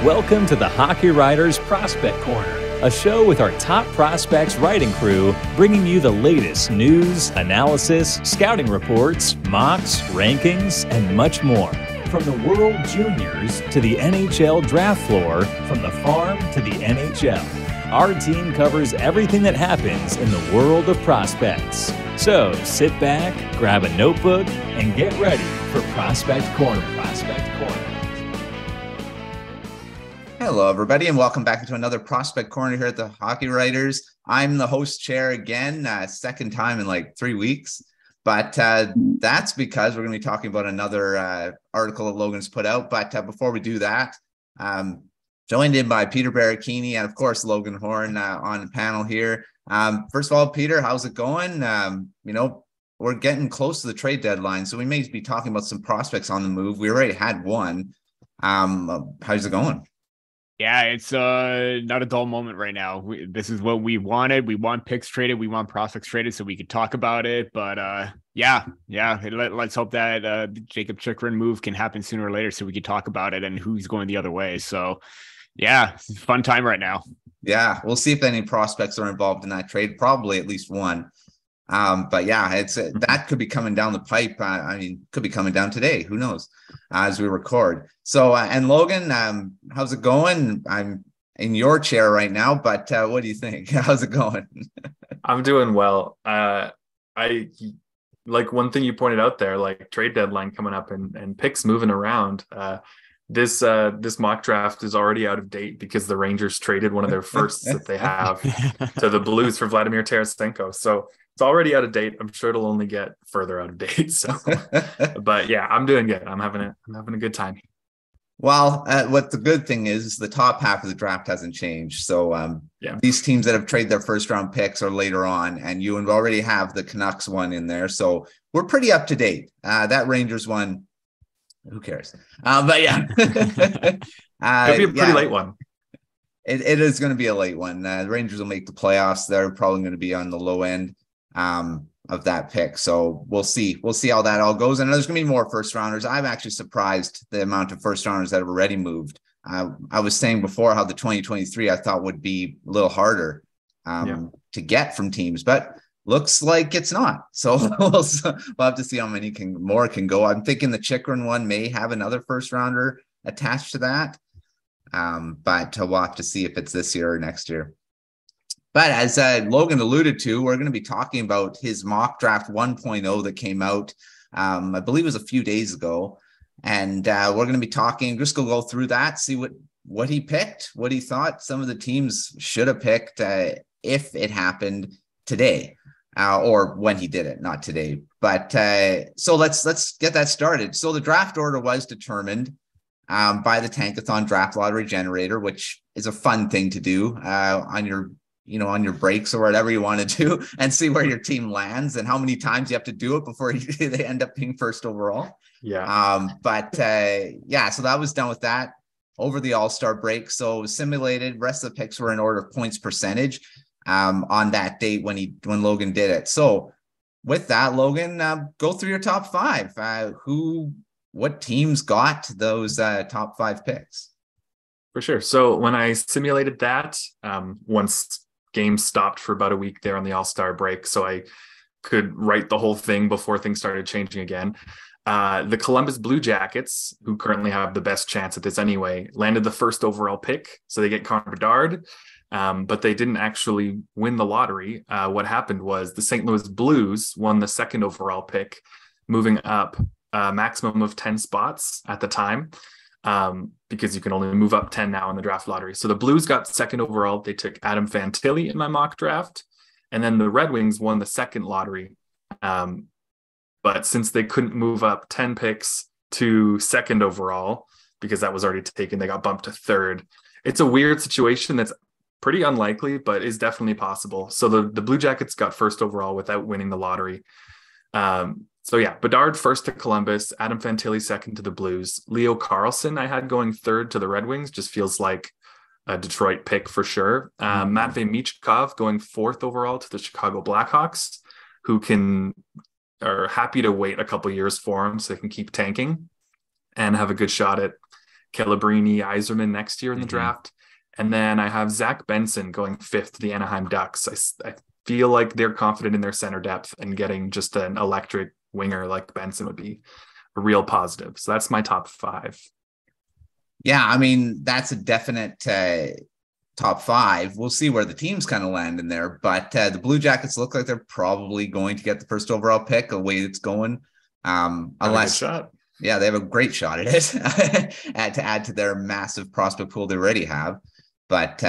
Welcome to the Hockey Writers Prospect Corner, a show with our top prospects writing crew, bringing you the latest news, analysis, scouting reports, mocks, rankings, and much more. From the World Juniors to the NHL draft floor, from the farm to the NHL, our team covers everything that happens in the world of prospects. So sit back, grab a notebook, and get ready for Prospect Corner. Hello, everybody, and welcome back to another Prospect Corner here at the Hockey Writers. I'm the host chair again, second time in like 3 weeks, but that's because we're going to be talking about another article that Logan's put out. But before we do that, joined in by Peter Baracchini and, of course, Logan Horn on the panel here. First of all, Peter, how's it going? We're getting close to the trade deadline, so we may be talking about some prospects on the move. We already had one. How's it going? Yeah, it's not a dull moment right now. This is what we wanted. We want picks traded. We want prospects traded so we could talk about it. But let's hope that Jacob Chychrun move can happen sooner or later so we could talk about it and who's going the other way. So, yeah, it's a fun time right now. Yeah, we'll see if any prospects are involved in that trade. Probably at least one. But yeah, it's that could be coming down the pipe. Could be coming down today. Who knows? As we record. So, and Logan, how's it going? I'm in your chair right now, but what do you think? How's it going? I'm doing well. I like one thing you pointed out there, like trade deadline coming up and picks moving around. This mock draft is already out of date because the Rangers traded one of their firsts that they have to the Blues for Vladimir Tarasenko. So it's already out of date. I'm sure it'll only get further out of date. So, but yeah, I'm doing good. I'm having a good time. Well, what the good thing is the top half of the draft hasn't changed. So these teams that have traded their first round picks are later on, and you already have the Canucks one in there. So we're pretty up to date. That Rangers one, who cares? But yeah, it'll be a pretty late one. It is going to be a late one. The Rangers will make the playoffs. They're probably going to be on the low end of that pick. So we'll see how that all goes. And there's going to be more first rounders. I'm actually surprised the amount of first rounders that have already moved. I was saying before how the 2023 I thought would be a little harder to get from teams, but looks like it's not. So we'll have to see how many more can go. I'm thinking the Chychrun one may have another first rounder attached to that. But we'll have to see if it's this year or next year. But as Logan alluded to, we're going to be talking about his mock draft 1.0 that came out, I believe it was a few days ago. And we're going to be talking, just go through that, see what he picked, what he thought some of the teams should have picked if it happened today or when he did it, not today. But so let's get that started. So the draft order was determined by the Tankathon Draft Lottery Generator, which is a fun thing to do on your breaks or whatever you want to do, and see where your team lands and how many times you have to do it before they end up being first overall. Yeah. So that was done with that over the All-Star break. So it was simulated. Rest of the picks were in order of points percentage on that date when Logan did it. So with that, Logan, go through your top five. What teams got those top five picks? For sure. So when I simulated that, once games stopped for about a week there on the All-Star break, so I could write the whole thing before things started changing again. The Columbus Blue Jackets, who currently have the best chance at this anyway, landed the first overall pick. So they get Connor Bedard, but they didn't actually win the lottery. What happened was the St. Louis Blues won the second overall pick, moving up a maximum of 10 spots at the time. Because you can only move up 10 now in the draft lottery. So the Blues got second overall. They took Adam Fantilli in my mock draft. And then the Red Wings won the second lottery. But since they couldn't move up 10 picks to second overall, because that was already taken, they got bumped to third. It's a weird situation that's pretty unlikely, but is definitely possible. So the Blue Jackets got first overall without winning the lottery. Bedard first to Columbus, Adam Fantilli second to the Blues. Leo Carlsson I had going third to the Red Wings, just feels like a Detroit pick for sure. Matvei Michkov going fourth overall to the Chicago Blackhawks, who are happy to wait a couple years for him so they can keep tanking and have a good shot at Calabrini, Yzerman next year in the draft. And then I have Zach Benson going 5th to the Anaheim Ducks. I feel like they're confident in their center depth, and getting just an electric winger like Benson would be a real positive. So that's my top 5. Yeah, I mean, that's a definite top 5. We'll see where the teams kind of land in there, but the Blue Jackets look like they're probably going to get the first overall pick the way it's going. Unless, yeah, they have a great shot at it to add to their massive prospect pool they already have. But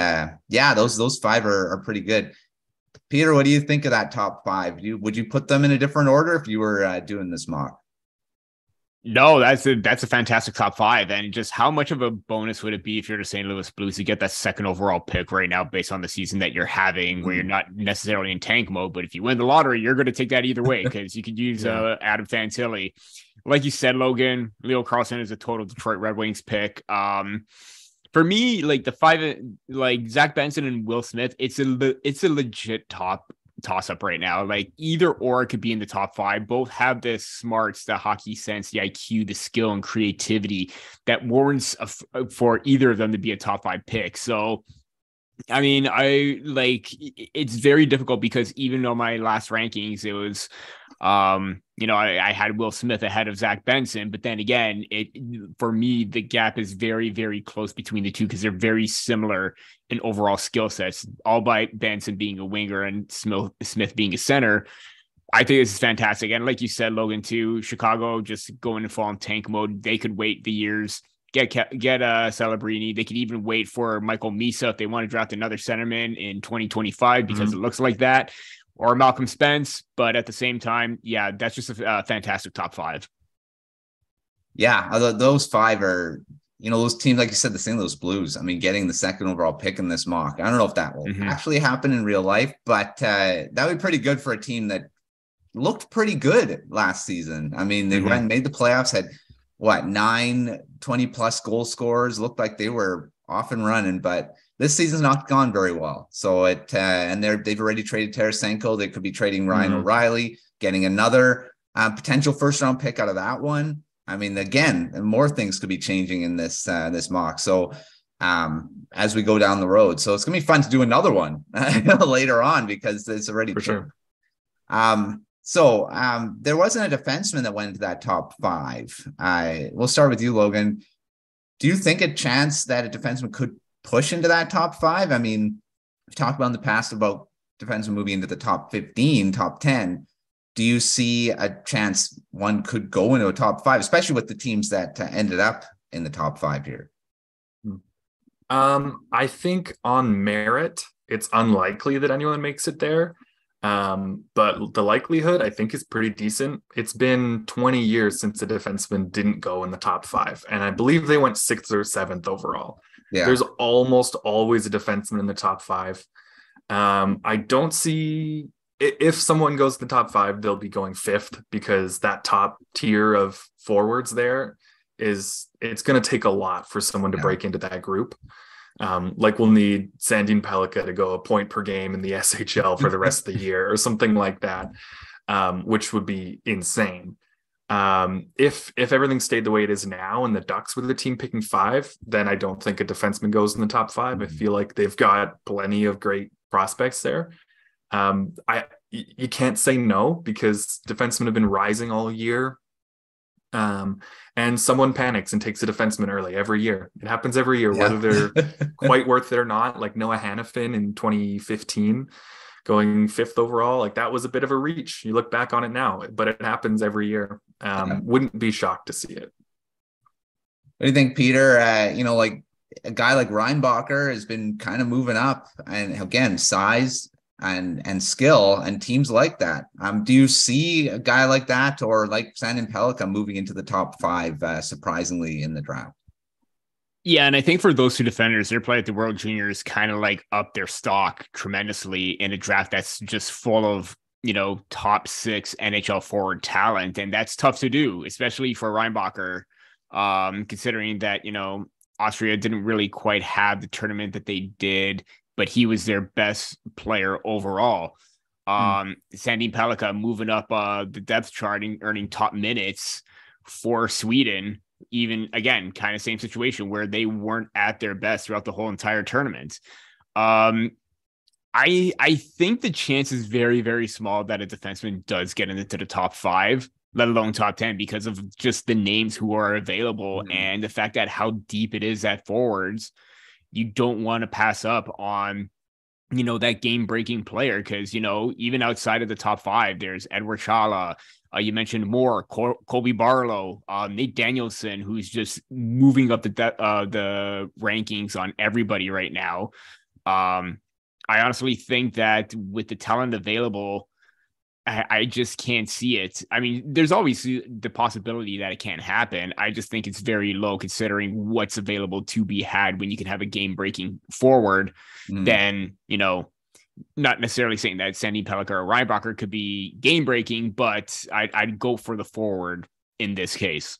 yeah, those 5 are pretty good. Peter, what do you think of that top 5? Would you put them in a different order if you were doing this mock? No, that's a fantastic top 5. And just how much of a bonus would it be if you're the St. Louis Blues to get that second overall pick right now based on the season that you're having, where you're not necessarily in tank mode, but if you win the lottery, you're going to take that either way, because you could use Adam Fantilli. Like you said, Logan, Leo Carlson is a total Detroit Red Wings pick. For me, like the 5, like Zach Benson and Will Smith, it's a legit toss-up right now. Like either or could be in the top 5. Both have the smarts, the hockey sense, the IQ, the skill and creativity that warrants for either of them to be a top 5 pick. So I mean, it's very difficult, because even though my last rankings, it was I had Will Smith ahead of Zach Benson, but then again, for me, the gap is very, very close between the two, because they're very similar in overall skill sets, all by Benson being a winger and Smith being a center. I think this is fantastic. And like you said, Logan, too, Chicago just going to fall in tank mode. They could wait the years, get Celebrini. They could even wait for Michael Misa if they want to draft another centerman in 2025, because it looks like that, or Malcolm Spence. But at the same time, yeah, that's just a fantastic top 5. Yeah, those 5 are, those teams, like you said, the St. Louis Blues. I mean, getting the second overall pick in this mock. I don't know if that will actually happen in real life, but that would be pretty good for a team that looked pretty good last season. I mean, they made the playoffs, had 9 20+ goal scorers, looked like they were off and running, but this season's not gone very well. So and they've already traded Tarasenko. They could be trading Ryan O'Reilly, getting another potential first round pick out of that one. I mean, again, more things could be changing in this mock. So as we go down the road, so it's gonna be fun to do another one later on, because it's already for sure. So there wasn't a defenseman that went into that top 5. We'll start with you, Logan. Do you think a chance that a defenseman could push into that top 5? I mean, we've talked about in the past about defensemen moving into the top 15, top 10. Do you see a chance one could go into a top 5, especially with the teams that ended up in the top 5 here? I think on merit, it's unlikely that anyone makes it there. But the likelihood, I think, is pretty decent. It's been 20 years since a defenseman didn't go in the top 5, and I believe they went 6th or 7th overall. Yeah. There's almost always a defenseman in the top 5. I don't see, if someone goes to the top 5, they'll be going 5th, because that top tier of forwards there it's going to take a lot for someone to break into that group. Like we'll need Sandin-Pellikka to go a point per game in the SHL for the rest of the year or something like that, which would be insane. If everything stayed the way it is now and the Ducks were the team picking 5, then I don't think a defenseman goes in the top 5. I feel like they've got plenty of great prospects there. You can't say no, because defensemen have been rising all year. And someone panics and takes a defenseman early every year. It happens every year, whether they're quite worth it or not. Like Noah Hannafin in 2015, going 5th overall. Like that was a bit of a reach. You look back on it now, but it happens every year. Wouldn't be shocked to see it. What do you think, Peter? Like a guy like Reinbacher has been kind of moving up, and again, size and skill, and teams like that. Do you see a guy like that, or like Sandin-Pellikka moving into the top 5 surprisingly in the draft? Yeah, and I think for those 2 defenders, their play at the World Juniors kind of like up their stock tremendously in a draft that's just full of, top 6 NHL forward talent. And that's tough to do, especially for Reinbacher, considering that, Austria didn't really quite have the tournament that they did, but he was their best player overall. Sandin-Pellikka moving up the depth chart and earning top minutes for Sweden even again, kind of same situation where they weren't at their best throughout the whole entire tournament. I think the chance is very, very small that a defenseman does get into the top 5, let alone top 10, because of just the names who are available and the fact that how deep it is at forwards. You don't want to pass up on, that game-breaking player because, even outside of the top 5, there's Edward Chala. You mentioned Moore, Colby Barlow, Nate Danielson, who's just moving up the rankings on everybody right now. I honestly think that with the talent available, I just can't see it. I mean, there's always the possibility that it can't happen. I just think it's very low considering what's available to be had when you can have a game-breaking forward. Then, not necessarily saying that Sandin-Pellikka or Reinbacher could be game-breaking, but I'd go for the forward in this case.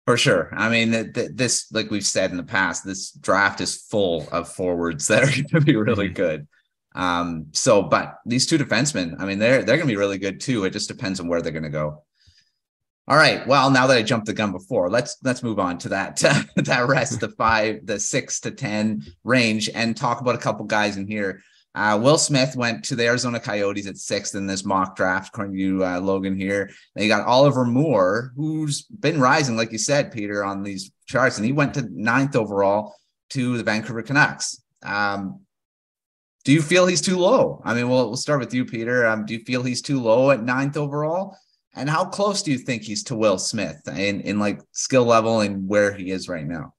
For sure. I mean, this, like we've said in the past, this draft is full of forwards that are going to be really good. But these 2 defensemen, I mean, they're going to be really good too. It just depends on where they're going to go. All right. Well, now that I jumped the gun before, let's move on to that rest, the 6 to 10 range, and talk about a couple guys in here. Will Smith went to the Arizona Coyotes at 6th in this mock draft, according to Logan here. Then you got Oliver Moore, who's been rising, like you said, Peter, on these charts, and he went to 9th overall to the Vancouver Canucks. Do you feel he's too low? I mean, we'll start with you, Peter. Do you feel he's too low at 9th overall? And how close do you think he's to Will Smith in like skill level and where he is right now?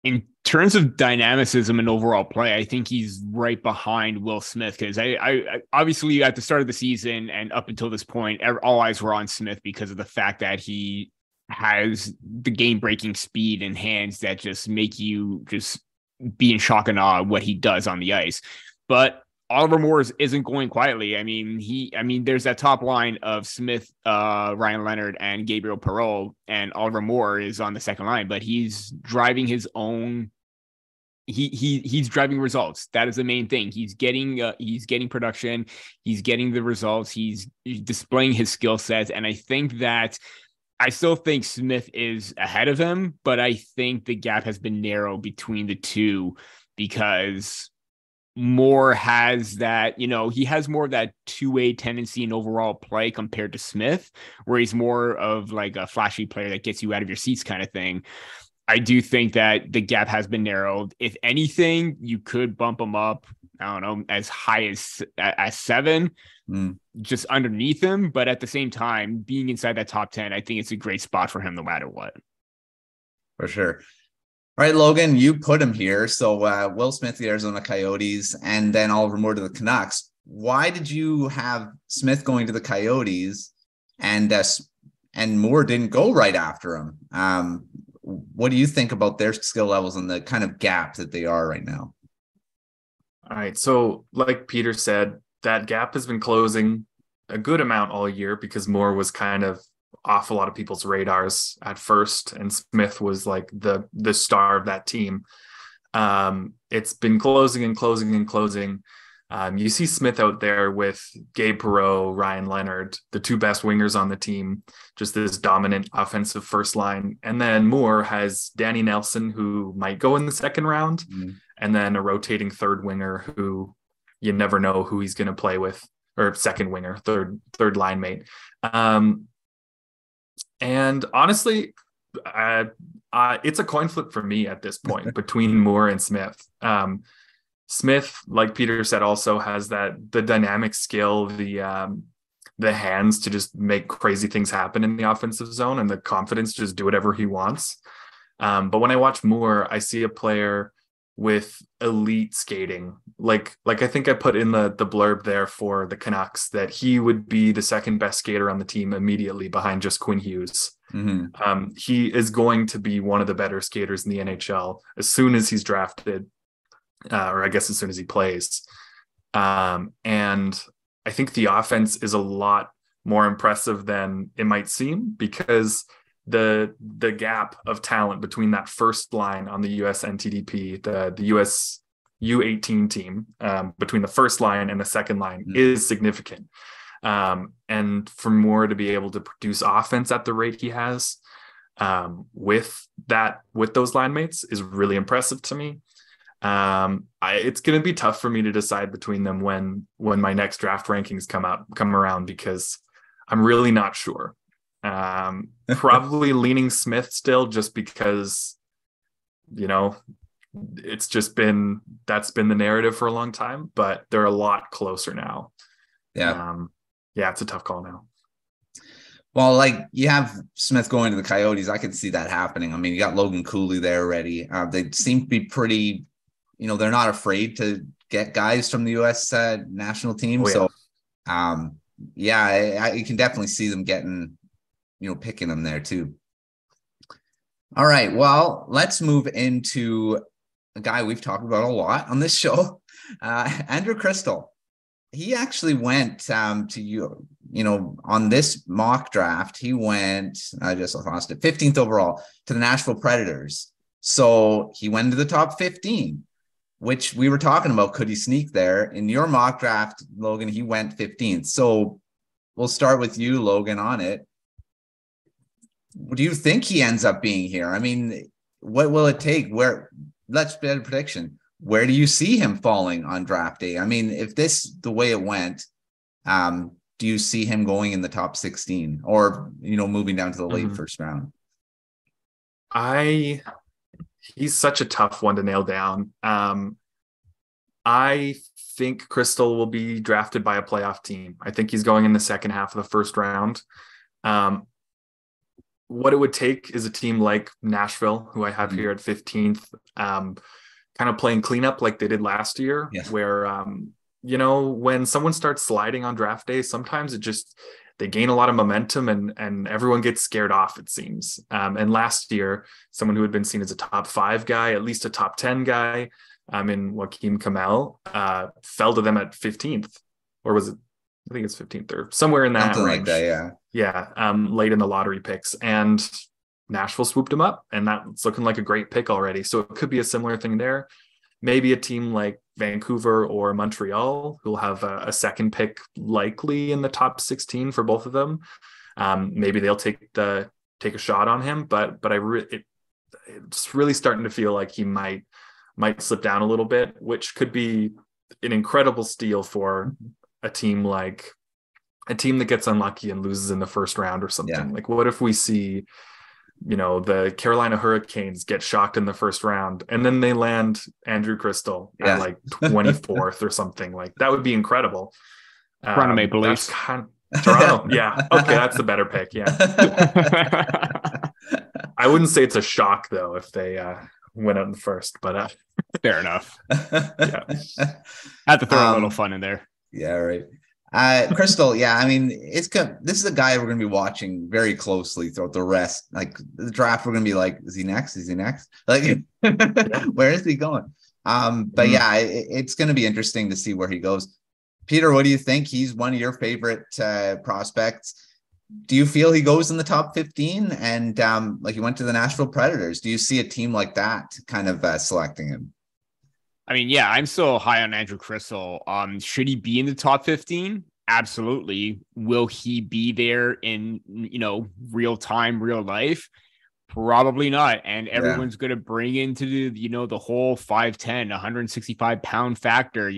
In terms of dynamicism and overall play, I think he's right behind Will Smith because I obviously at the start of the season and up until this point, all eyes were on Smith because of the fact that he has the game-breaking speed and hands that just make you just be in shock and awe what he does on the ice. But Oliver Moore isn't going quietly. I mean, there's that top line of Smith, Ryan Leonard, and Gabriel Perreault, and Oliver Moore is on the second line, but he's driving his own. He's driving results. That is the main thing. He's getting production. He's getting the results. He's displaying his skill sets, and I think that. I still think Smith is ahead of him, but I think the gap has been narrow between the two because Moore has that, he has more of that two-way tendency in overall play compared to Smith, where he's more of like a flashy player that gets you out of your seats kind of thing. I do think that the gap has been narrowed. If anything, you could bump him up, I don't know, as high as 7, just underneath him. But at the same time, being inside that top 10, I think it's a great spot for him no matter what. For sure. All right, Logan, you put him here. So Will Smith, the Arizona Coyotes, and then Oliver Moore to the Canucks. Why did you have Smith going to the Coyotes and Moore didn't go right after him? What do you think about their skill levels and the kind of gap that they are right now? All right. So like Peter said, that gap has been closing a good amount all year because Moore was kind of off a lot of people's radars at first. And Smith was like the star of that team. It's been closing and closing and closing. You see Smith out there with Gabe Perreault, Ryan Leonard, the 2 best wingers on the team, just this dominant offensive first line. And then Moore has Danny Nelson, who might go in the second round, and then a rotating third winger who you never know who he's going to play with, or second winger, third line mate. And honestly, it's a coin flip for me at this point between Moore and Smith. Smith, like Peter said, also has the dynamic skill, the hands to just make crazy things happen in the offensive zone and the confidence to just do whatever he wants. But when I watch Moore, I see a player with elite skating. Like I think I put in the blurb there for the Canucks that he would be the second best skater on the team immediately behind just Quinn Hughes. He is going to be one of the better skaters in the NHL as soon as he's drafted. Or I guess as soon as he plays. And I think the offense is a lot more impressive than it might seem because the gap of talent between that first line on the US NTDP, the US U18 team, between the first line and the second line is significant. And for Moore to be able to produce offense at the rate he has, with those line mates is really impressive to me. It's going to be tough for me to decide between them when my next draft rankings come around, because I'm really not sure. Probably leaning Smith still, just because, it's just that's been the narrative for a long time, but they're a lot closer now. Yeah. It's a tough call now. Well, like, you have Smith going to the Coyotes. I can see that happening. I mean, you got Logan Cooley there already. They seem to be pretty, they're not afraid to get guys from the U.S. national team. Oh, yeah. So, I can definitely see them getting, picking them there too. All right. Well, let's move into a guy we've talked about a lot on this show, Andrew Cristall. He actually went to on this mock draft, he went, I just lost it, 15th overall to the Nashville Predators. So he went into the top 15, which we were talking about. Could he sneak there? In your mock draft, Logan, he went 15th. So we'll start with you, Logan, on it. Do you think he ends up being here? I mean, what will it take? Let's get a prediction. Where do you see him falling on draft day? I mean, if this the way it went, do you see him going in the top 16 or, moving down to the late first round? He's such a tough one to nail down. I think Cristall will be drafted by a playoff team. I think he's going in the second half of the first round. What it would take is a team like Nashville, who I have here at 15th, kind of playing cleanup like they did last year, where, when someone starts sliding on draft day, sometimes they gain a lot of momentum and everyone gets scared off, it seems. And last year, someone who had been seen as a top 5 guy, at least a top 10 guy, in Joakim Kamel, fell to them at 15th, or was it? I think it's 15th or somewhere in that Something range. Like that, yeah. Late in the lottery picks, and Nashville swooped him up, and that's looking like a great pick already. So it could be a similar thing there. Maybe a team like Vancouver or Montreal, who'll have a second pick likely in the top 16 for both of them. Maybe they'll take a shot on him, but it's really starting to feel like he might slip down a little bit, which could be an incredible steal for a team that gets unlucky and loses in the first round or something. Yeah. Like, what if we see, the Carolina Hurricanes get shocked in the first round and then they land Andrew Cristall at like 24th or something? Like, that would be incredible. Toronto Maple Leafs. Toronto. Yeah. Okay. That's the better pick. Yeah. I wouldn't say it's a shock though, if they went out in the first, but fair enough. Yeah. Had to throw a little fun in there. Yeah. Right. Cristall, I mean, it's good. This is a guy we're going to be watching very closely throughout the rest. Like, the draft, we're going to be like, is he next? Like, where is he going? But it's going to be interesting to see where he goes. Peter, what do you think? He's one of your favorite prospects. Do you feel he goes in the top 15? And like, he went to the Nashville Predators. Do you see a team like that kind of selecting him? I mean, yeah, I'm still high on Andrew Cristall. Should he be in the top 15? Absolutely. Will he be there in, real time, real life? Probably not. And everyone's going to bring into the whole 5'10", 165-pound factor.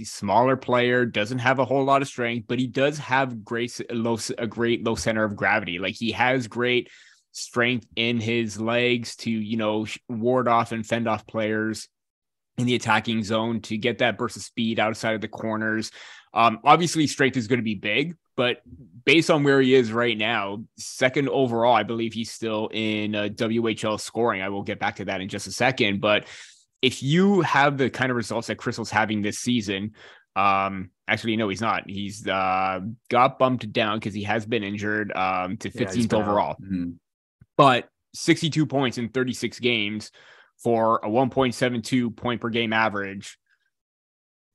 Smaller player, doesn't have a whole lot of strength, but he does have a great low center of gravity. Like, he has great strength in his legs to, ward off and fend off players in the attacking zone, to get that burst of speed outside of the corners. Obviously, strength is going to be big, but based on where he is right now, second overall, I believe he's still in WHL scoring. I will get back to that in just a second. But if you have the kind of results that Cristall's having this season, actually, no, he's not. He's got bumped down because he has been injured to 15th overall. Mm-hmm. But 62 points in 36 games for a 1.72 point per game average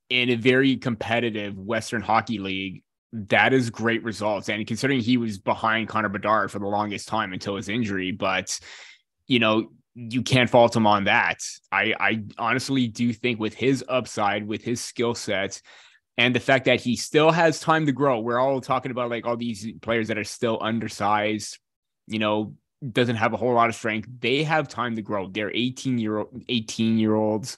in a very competitive Western Hockey League, that is great results. And considering he was behind Connor Bedard for the longest time until his injury, but you can't fault him on that. I honestly do think with his upside, with his skill set, and the fact that he still has time to grow, we're all talking about like all these players that are still undersized, doesn't have a whole lot of strength. They have time to grow. They're 18-year-olds.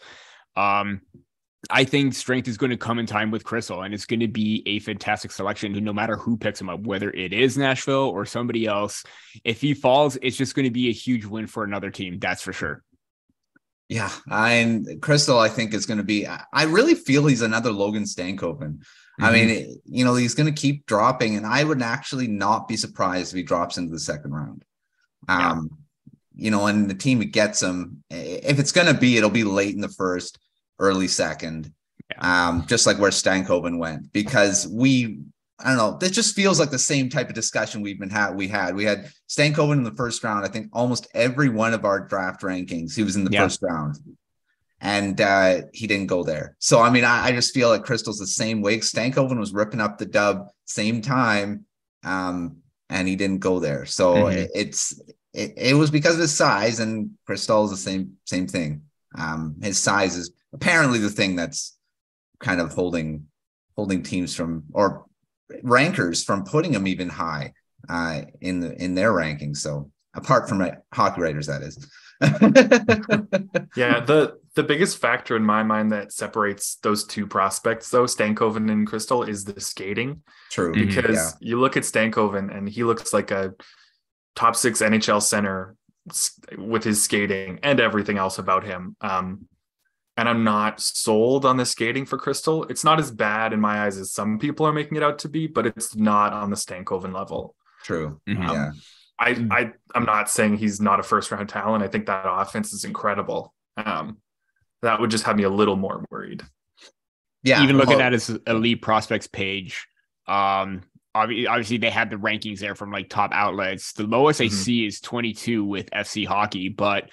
I think strength is going to come in time with Cristall, and it's going to be a fantastic selection no matter who picks him up, whether it is Nashville or somebody else. If he falls, it's just going to be a huge win for another team. That's for sure. Yeah. And Cristall, I think, is going to be, I really feel he's another Logan Stankoven. I mean, he's going to keep dropping, and I would actually not be surprised if he drops into the second round. And the team that gets him, if it's going to be, it'll be late in the first, early second, just like where Stankoven went, because I don't know, this just feels like the same type of discussion we had Stankoven in the first round. I think almost every one of our draft rankings, he was in the first round, and he didn't go there. So, I mean, I just feel like Cristall's the same way. Stankoven was ripping up the dub same time, and he didn't go there. So it was because of his size, and Cristall is the same thing. His size is apparently the thing that's kind of holding teams from, or rankers from, putting him even high in their rankings. So apart from Hockey Writers, that is. Yeah, the biggest factor in my mind that separates those two prospects, though, Stankoven and Cristall, is the skating. True. Because you look at Stankoven and he looks like a top 6 NHL center with his skating and everything else about him. And I'm not sold on the skating for Cristall. It's not as bad in my eyes as some people are making it out to be, but it's not on the Stankoven level. True. I'm not saying he's not a first round talent. I think that offense is incredible. That would just have me a little more worried. Yeah. Even looking at his elite prospects page, obviously they had the rankings there from like top outlets. The lowest I see is 22 with FC Hockey, but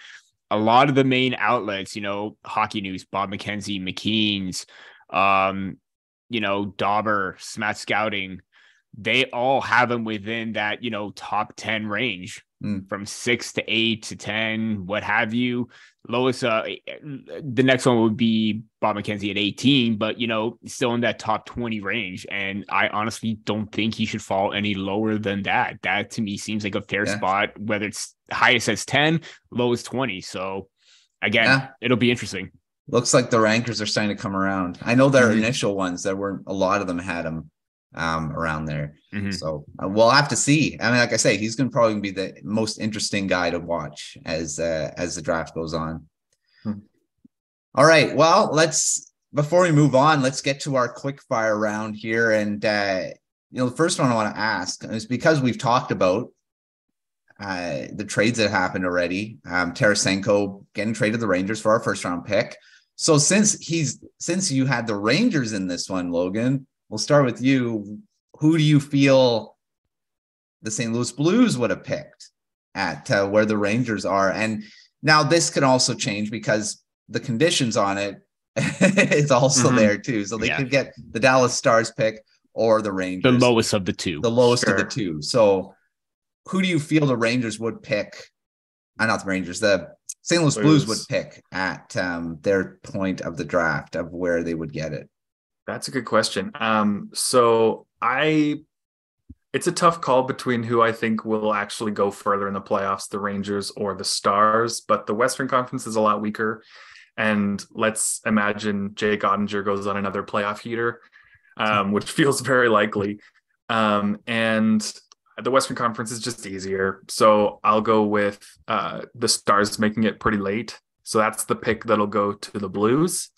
a lot of the main outlets, Hockey News, Bob McKenzie, McKean's, Dauber, Smat Scouting, they all have him within that, top 10 range from 6 to 8 to 10, what have you. Lowest, the next one would be Bob McKenzie at 18, but, still in that top 20 range. And I honestly don't think he should fall any lower than that. That to me seems like a fair spot, whether it's highest as 10, lowest 20. So again, it'll be interesting. Looks like the rankers are starting to come around. I know their initial ones, there were a lot of them had him around there. So we'll have to see. I mean, like I say, he's going to probably be the most interesting guy to watch as the draft goes on. All right. Well, before we move on, let's get to our quick fire round here. And, the first one I want to ask is, because we've talked about the trades that happened already. Tarasenko getting traded to the Rangers for our first round pick. So since you had the Rangers in this one, Logan, we'll start with you. Who do you feel the St. Louis Blues would have picked at where the Rangers are? And now this can also change because the conditions on it is also there too. So they could get the Dallas Stars pick or the Rangers. The lowest of the two. The lowest of the two. So who do you feel the Rangers would pick? Not the Rangers, the St. Louis Blues would pick at their point of the draft of where they would get it? That's a good question. It's a tough call between who I think will actually go further in the playoffs, the Rangers or the Stars, but the Western Conference is a lot weaker. And let's imagine Jake Ottinger goes on another playoff heater, which feels very likely. And the Western Conference is just easier. So I'll go with the Stars making it pretty late. So that's the pick that'll go to the Blues.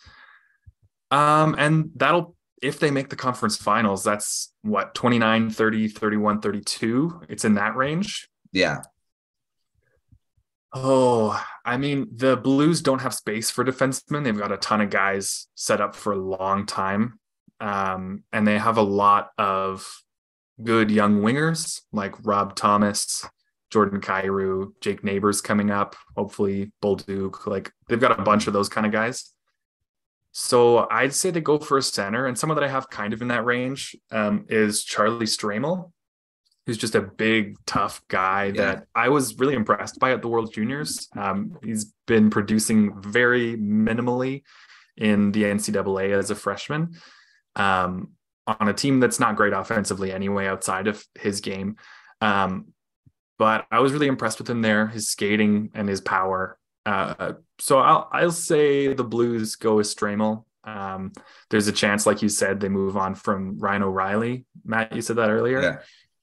And that'll, if they make the conference finals, that's what, 29, 30, 31, 32. It's in that range. Yeah. Oh, I mean, the Blues don't have space for defensemen. They've got a ton of guys set up for a long time. And they have a lot of good young wingers like Rob Thomas, Jordan Kyrou, Jake Neighbors coming up, hopefully Bolduc. Like, they've got a bunch of those kind of guys. So I'd say they go for a center, and someone that I have kind of in that range is Charlie Stramel, who's just a big, tough guy that I was really impressed by at the World Juniors. He's been producing very minimally in the NCAA as a freshman on a team that's not great offensively anyway outside of his game. but I was really impressed with him there, his skating and his power. So I'll say the Blues go with Stramel. There's a chance, like you said, they move on from Ryan O'Reilly. Matt, you said that earlier. Yeah.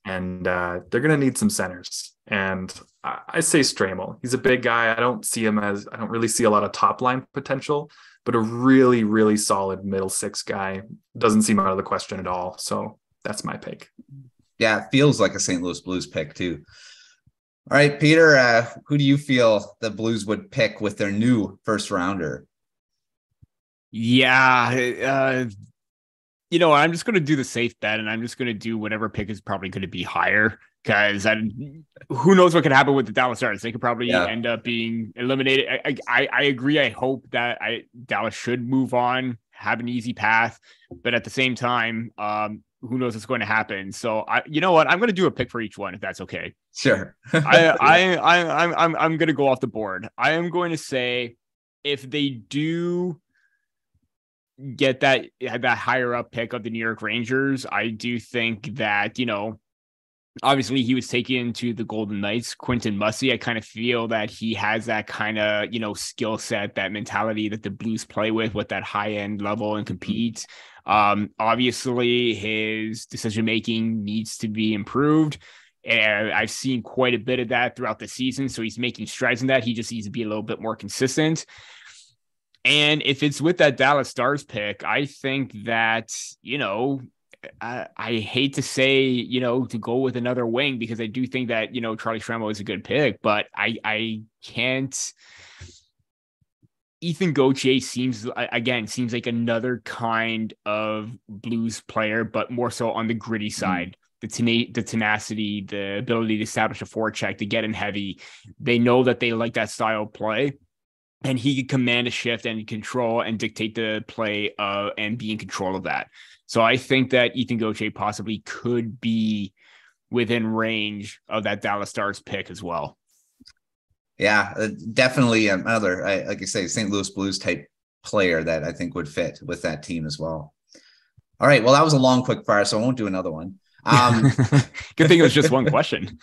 And they're going to need some centers. And I say Stramel. He's a big guy. I don't really see a lot of top line potential, but a really, really solid middle six guy. Doesn't seem out of the question at all. So that's my pick. Yeah, it feels like a St. Louis Blues pick too. All right, Peter, who do you feel the Blues would pick with their new first rounder? Yeah, I'm just going to do the safe bet, and I'm just going to do whatever pick is probably going to be higher, because who knows what could happen with the Dallas Stars. They could probably end up being eliminated. I agree. I hope that Dallas should move on, have an easy path, but at the same time, who knows what's going to happen. So you know what? I'm going to do a pick for each one, if that's okay. Sure. I'm going to go off the board. I am going to say, if they do get that higher up pick of the New York Rangers, I do think that, obviously he was taken to the Golden Knights, Quentin Mussy. I kind of feel that he has that kind of, skill set, that mentality that the Blues play with that high end level and compete. Obviously his decision-making needs to be improved. And I've seen quite a bit of that throughout the season. So he's making strides in that. He just needs to be a little bit more consistent. And if it's with that Dallas Stars pick, I think that, I hate to say, to go with another wing, because I do think that, Charlie Stramel is a good pick, but I can't. Ethan Gauthier seems like another kind of Blues player, but more so on the gritty side. The tenacity, the ability to establish a forecheck, to get in heavy. They know that they like that style of play, and he can command a shift and control and dictate the play and be in control of that. So I think that Ethan Gauthier possibly could be within range of that Dallas Stars pick as well. Yeah, definitely another, like I say, St. Louis Blues type player that I think would fit with that team as well. All right, well, that was a long quick fire, so I won't do another one. Good thing it was just one question.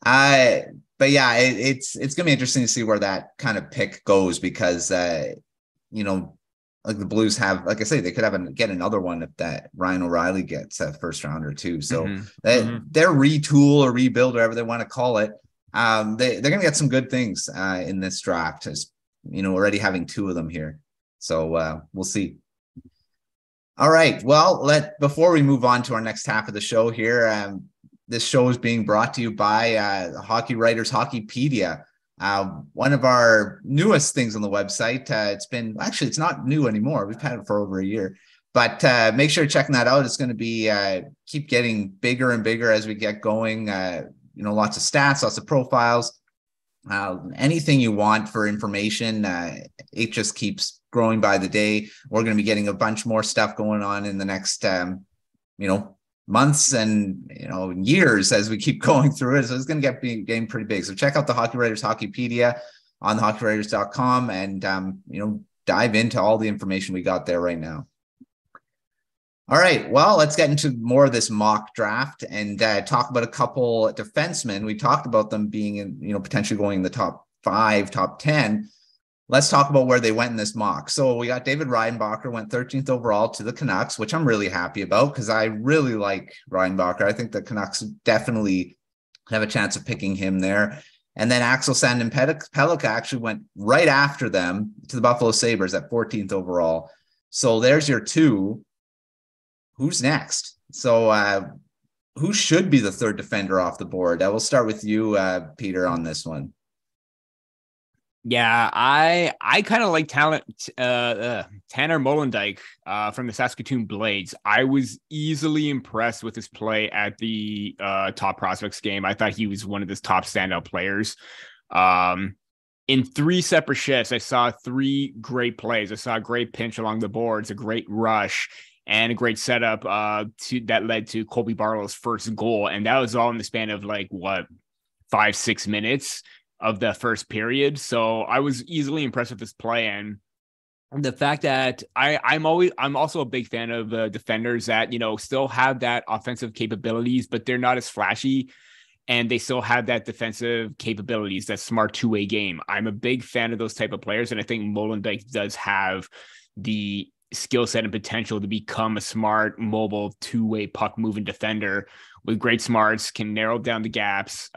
But yeah, it's gonna be interesting to see where that kind of pick goes, because like the Blues have, like I say, they could get another one if that Ryan O'Reilly gets a first rounder too. So their retool or rebuild, whatever they want to call it, they're gonna get some good things in this draft. As already having two of them here, so we'll see. All right. Well, before we move on to our next half of the show here, this show is being brought to you by Hockey Writers Hockeypedia, one of our newest things on the website. It's not new anymore. We've had it for over a year, but make sure you're checking that out. It's going to be keep getting bigger and bigger as we get going. Lots of stats, lots of profiles, anything you want for information. It just keeps growing by the day. We're going to be getting a bunch more stuff going on in the next, months and, years as we keep going through it. So it's going to getting pretty big. So check out the Hockey Writers Hockeypedia on thehockeywriters.com and, dive into all the information we got there right now. All right. Well, let's get into more of this mock draft and talk about a couple defensemen. We talked about them being in, potentially going in the top 5, top 10. Let's talk about where they went in this mock. So we got David Reinbacher, went 13th overall to the Canucks, which I'm really happy about because I really like Reinbacher. I think the Canucks definitely have a chance of picking him there. And then Axel Sandin-Pellikka actually went right after them to the Buffalo Sabres at 14th overall. So there's your two. Who's next? So who should be the third defender off the board? We'll start with you, Peter, on this one. Yeah, I kind of like Tanner Molendyk from the Saskatoon Blades. I was easily impressed with his play at the top prospects game. I thought he was one of his top standout players. In 3 separate shifts, I saw 3 great plays. I saw a great pinch along the boards, a great rush, and a great setup that led to Colby Barlow's first goal. And that was all in the span of 5-6 minutes of the first period. So I was easily impressed with this play. And the fact that I'm also a big fan of defenders that, still have that offensive capabilities, but they're not as flashy. and they still have that defensive capabilities, that smart two-way game. I'm a big fan of those type of players, and I think Molendyk does have the skill set and potential to become a smart, mobile, two-way puck-moving defender with great smarts, can narrow down the gaps,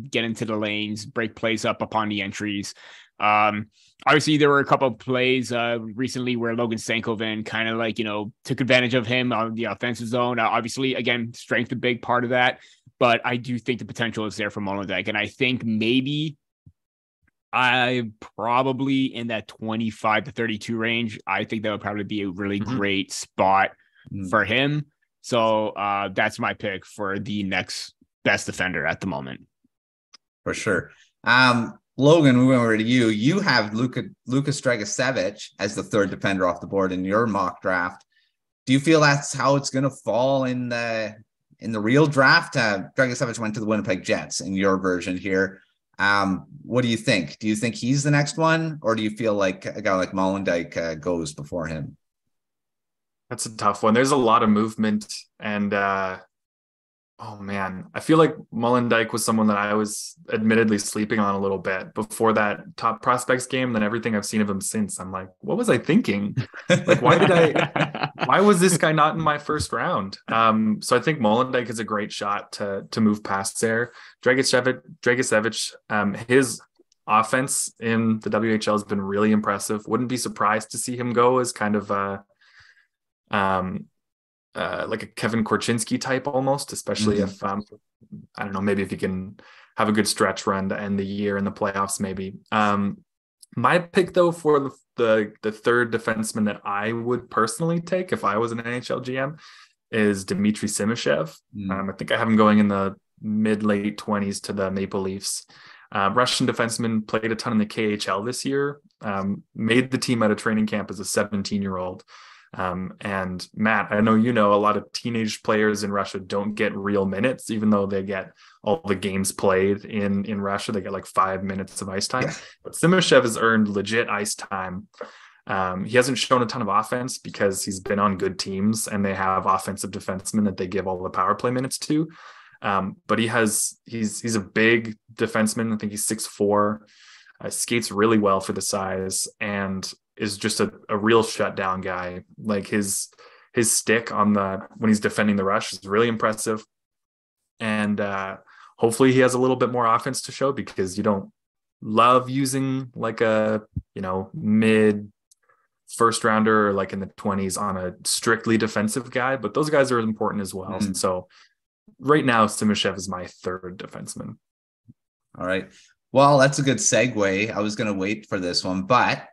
get into the lanes, break plays up upon the entries. Obviously, there were a couple of plays recently where Logan Stankoven kind of like, took advantage of him on the offensive zone. Obviously, again, strength a big part of that, but I do think the potential is there for Molendyk, and I think maybe I'm probably in that 25 to 32 range. I think that would probably be a really great spot for him. So that's my pick for the next best defender at the moment. For sure. Logan, we went over to you. You have Lukas Dragicevic as the third defender off the board in your mock draft. Do you feel that's how it's going to fall in the real draft? Dragicevic went to the Winnipeg Jets in your version here. What do you think? Do you think he's the next one, or do you feel like a guy like Molendyk goes before him? That's a tough one. There's a lot of movement, and oh man, I feel like Molendyk was someone that I was admittedly sleeping on a little bit before that top prospects game. Then everything I've seen of him since, I'm like, what was I thinking? Like, why was this guy not in my first round? So I think Molendyk is a great shot to move past there. Dragicevic, his offense in the WHL has been really impressive. Wouldn't be surprised to see him go as kind of like a Kevin Korchinski type almost, especially if I don't know, maybe if you can have a good stretch run to end the year in the playoffs, maybe. My pick though for the third defenseman that I would personally take if I was an NHL GM is Dmitri Simashev. I think I have him going in the mid-late 20s to the Maple Leafs. Russian defenseman, played a ton in the KHL this year, made the team out of training camp as a 17-year-old. And Matt, I know a lot of teenage players in Russia don't get real minutes, even though they get all the games played in Russia. They get like 5 minutes of ice time. Yeah. But Simashev has earned legit ice time. He hasn't shown a ton of offense because he's been on good teams and they have offensive defensemen that they give all the power play minutes to. But he's a big defenseman. I think he's 6'4", skates really well for the size, and is just a real shutdown guy. Like his stick when he's defending the rush is really impressive. And hopefully he has a little bit more offense to show, because you don't love using like a, mid first rounder or like in the 20s on a strictly defensive guy, but those guys are important as well. And so right now, Simashev is my third defenseman. All right. Well, that's a good segue. I was going to wait for this one, but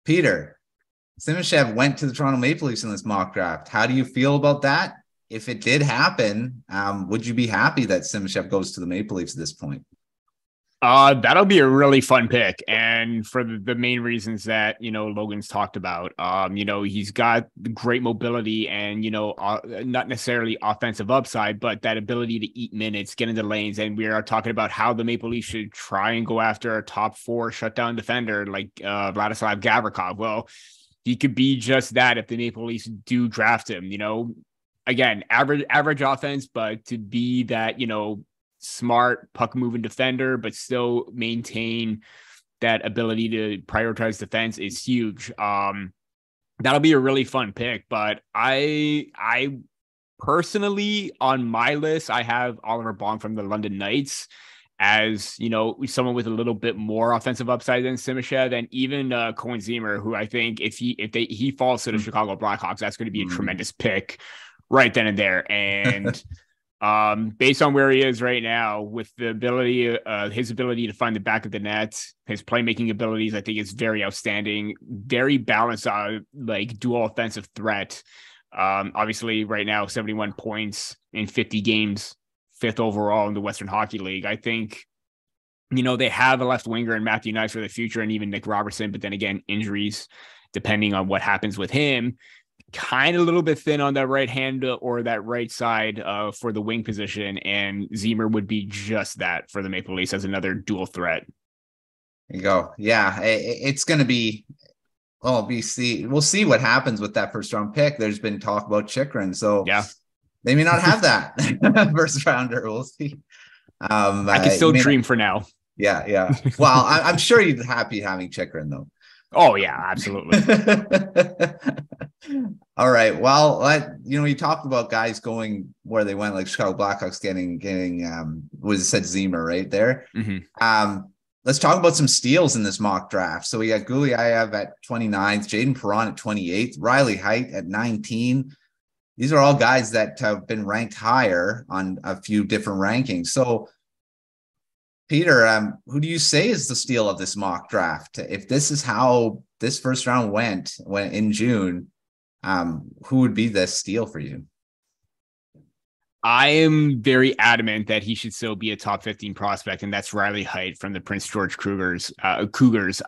Peter, Simashev went to the Toronto Maple Leafs in this mock draft. How do you feel about that? If it did happen, would you be happy that Simashev goes to the Maple Leafs at this point? That'll be a really fun pick. And for the main reasons that, Logan's talked about, he's got great mobility and, not necessarily offensive upside, but that ability to eat minutes, get into lanes. And we are talking about how the Maple Leafs should try and go after a top 4 shutdown defender like Vladislav Gavrikov. Well, he could be just that if the Maple Leafs do draft him, again, average offense, but to be that, smart puck moving defender, but still maintain that ability to prioritize defense is huge. That'll be a really fun pick, but I personally, on my list, I have Oliver Baum from the London Knights as, someone with a little bit more offensive upside than Simashev, and even Cohen Zimmer, who I think if he falls to the Chicago Blackhawks, that's going to be a tremendous pick right then and there. And based on where he is right now, with the ability, his ability to find the back of the net, his playmaking abilities, I think is very outstanding, very balanced, like dual offensive threat. Obviously right now, 71 points in 50 games, 5th overall in the Western Hockey League. I think, they have a left winger in Matthew Knight for the future, and even Nick Robertson, but then again, injuries, depending on what happens with him, kind of a little bit thin on that right hand or that right side for the wing position, and Zimmer would be just that for the Maple Leafs as another dual threat. There you go. Yeah, it's going to be, we'll see what happens with that first round pick. There's been talk about Chychrun, so yeah, they may not have that first rounder. We'll see. I can still dream for now. Yeah. Well, I'm sure you're happy having Chychrun though. Oh yeah, absolutely. All right. Well, you talked about guys going where they went, like Chicago Blackhawks getting said Zima right there. Mm-hmm. Let's talk about some steals in this mock draft. So we got Gulyayev at 29th, Jaden Perron at 28th, Riley Heidt at 19. These are all guys that have been ranked higher on a few different rankings. So Peter, who do you say is the steal of this mock draft? If this is how this first round went in June, who would be the steal for you? I am very adamant that he should still be a top 15 prospect, and that's Riley Heidt from the Prince George Cougars.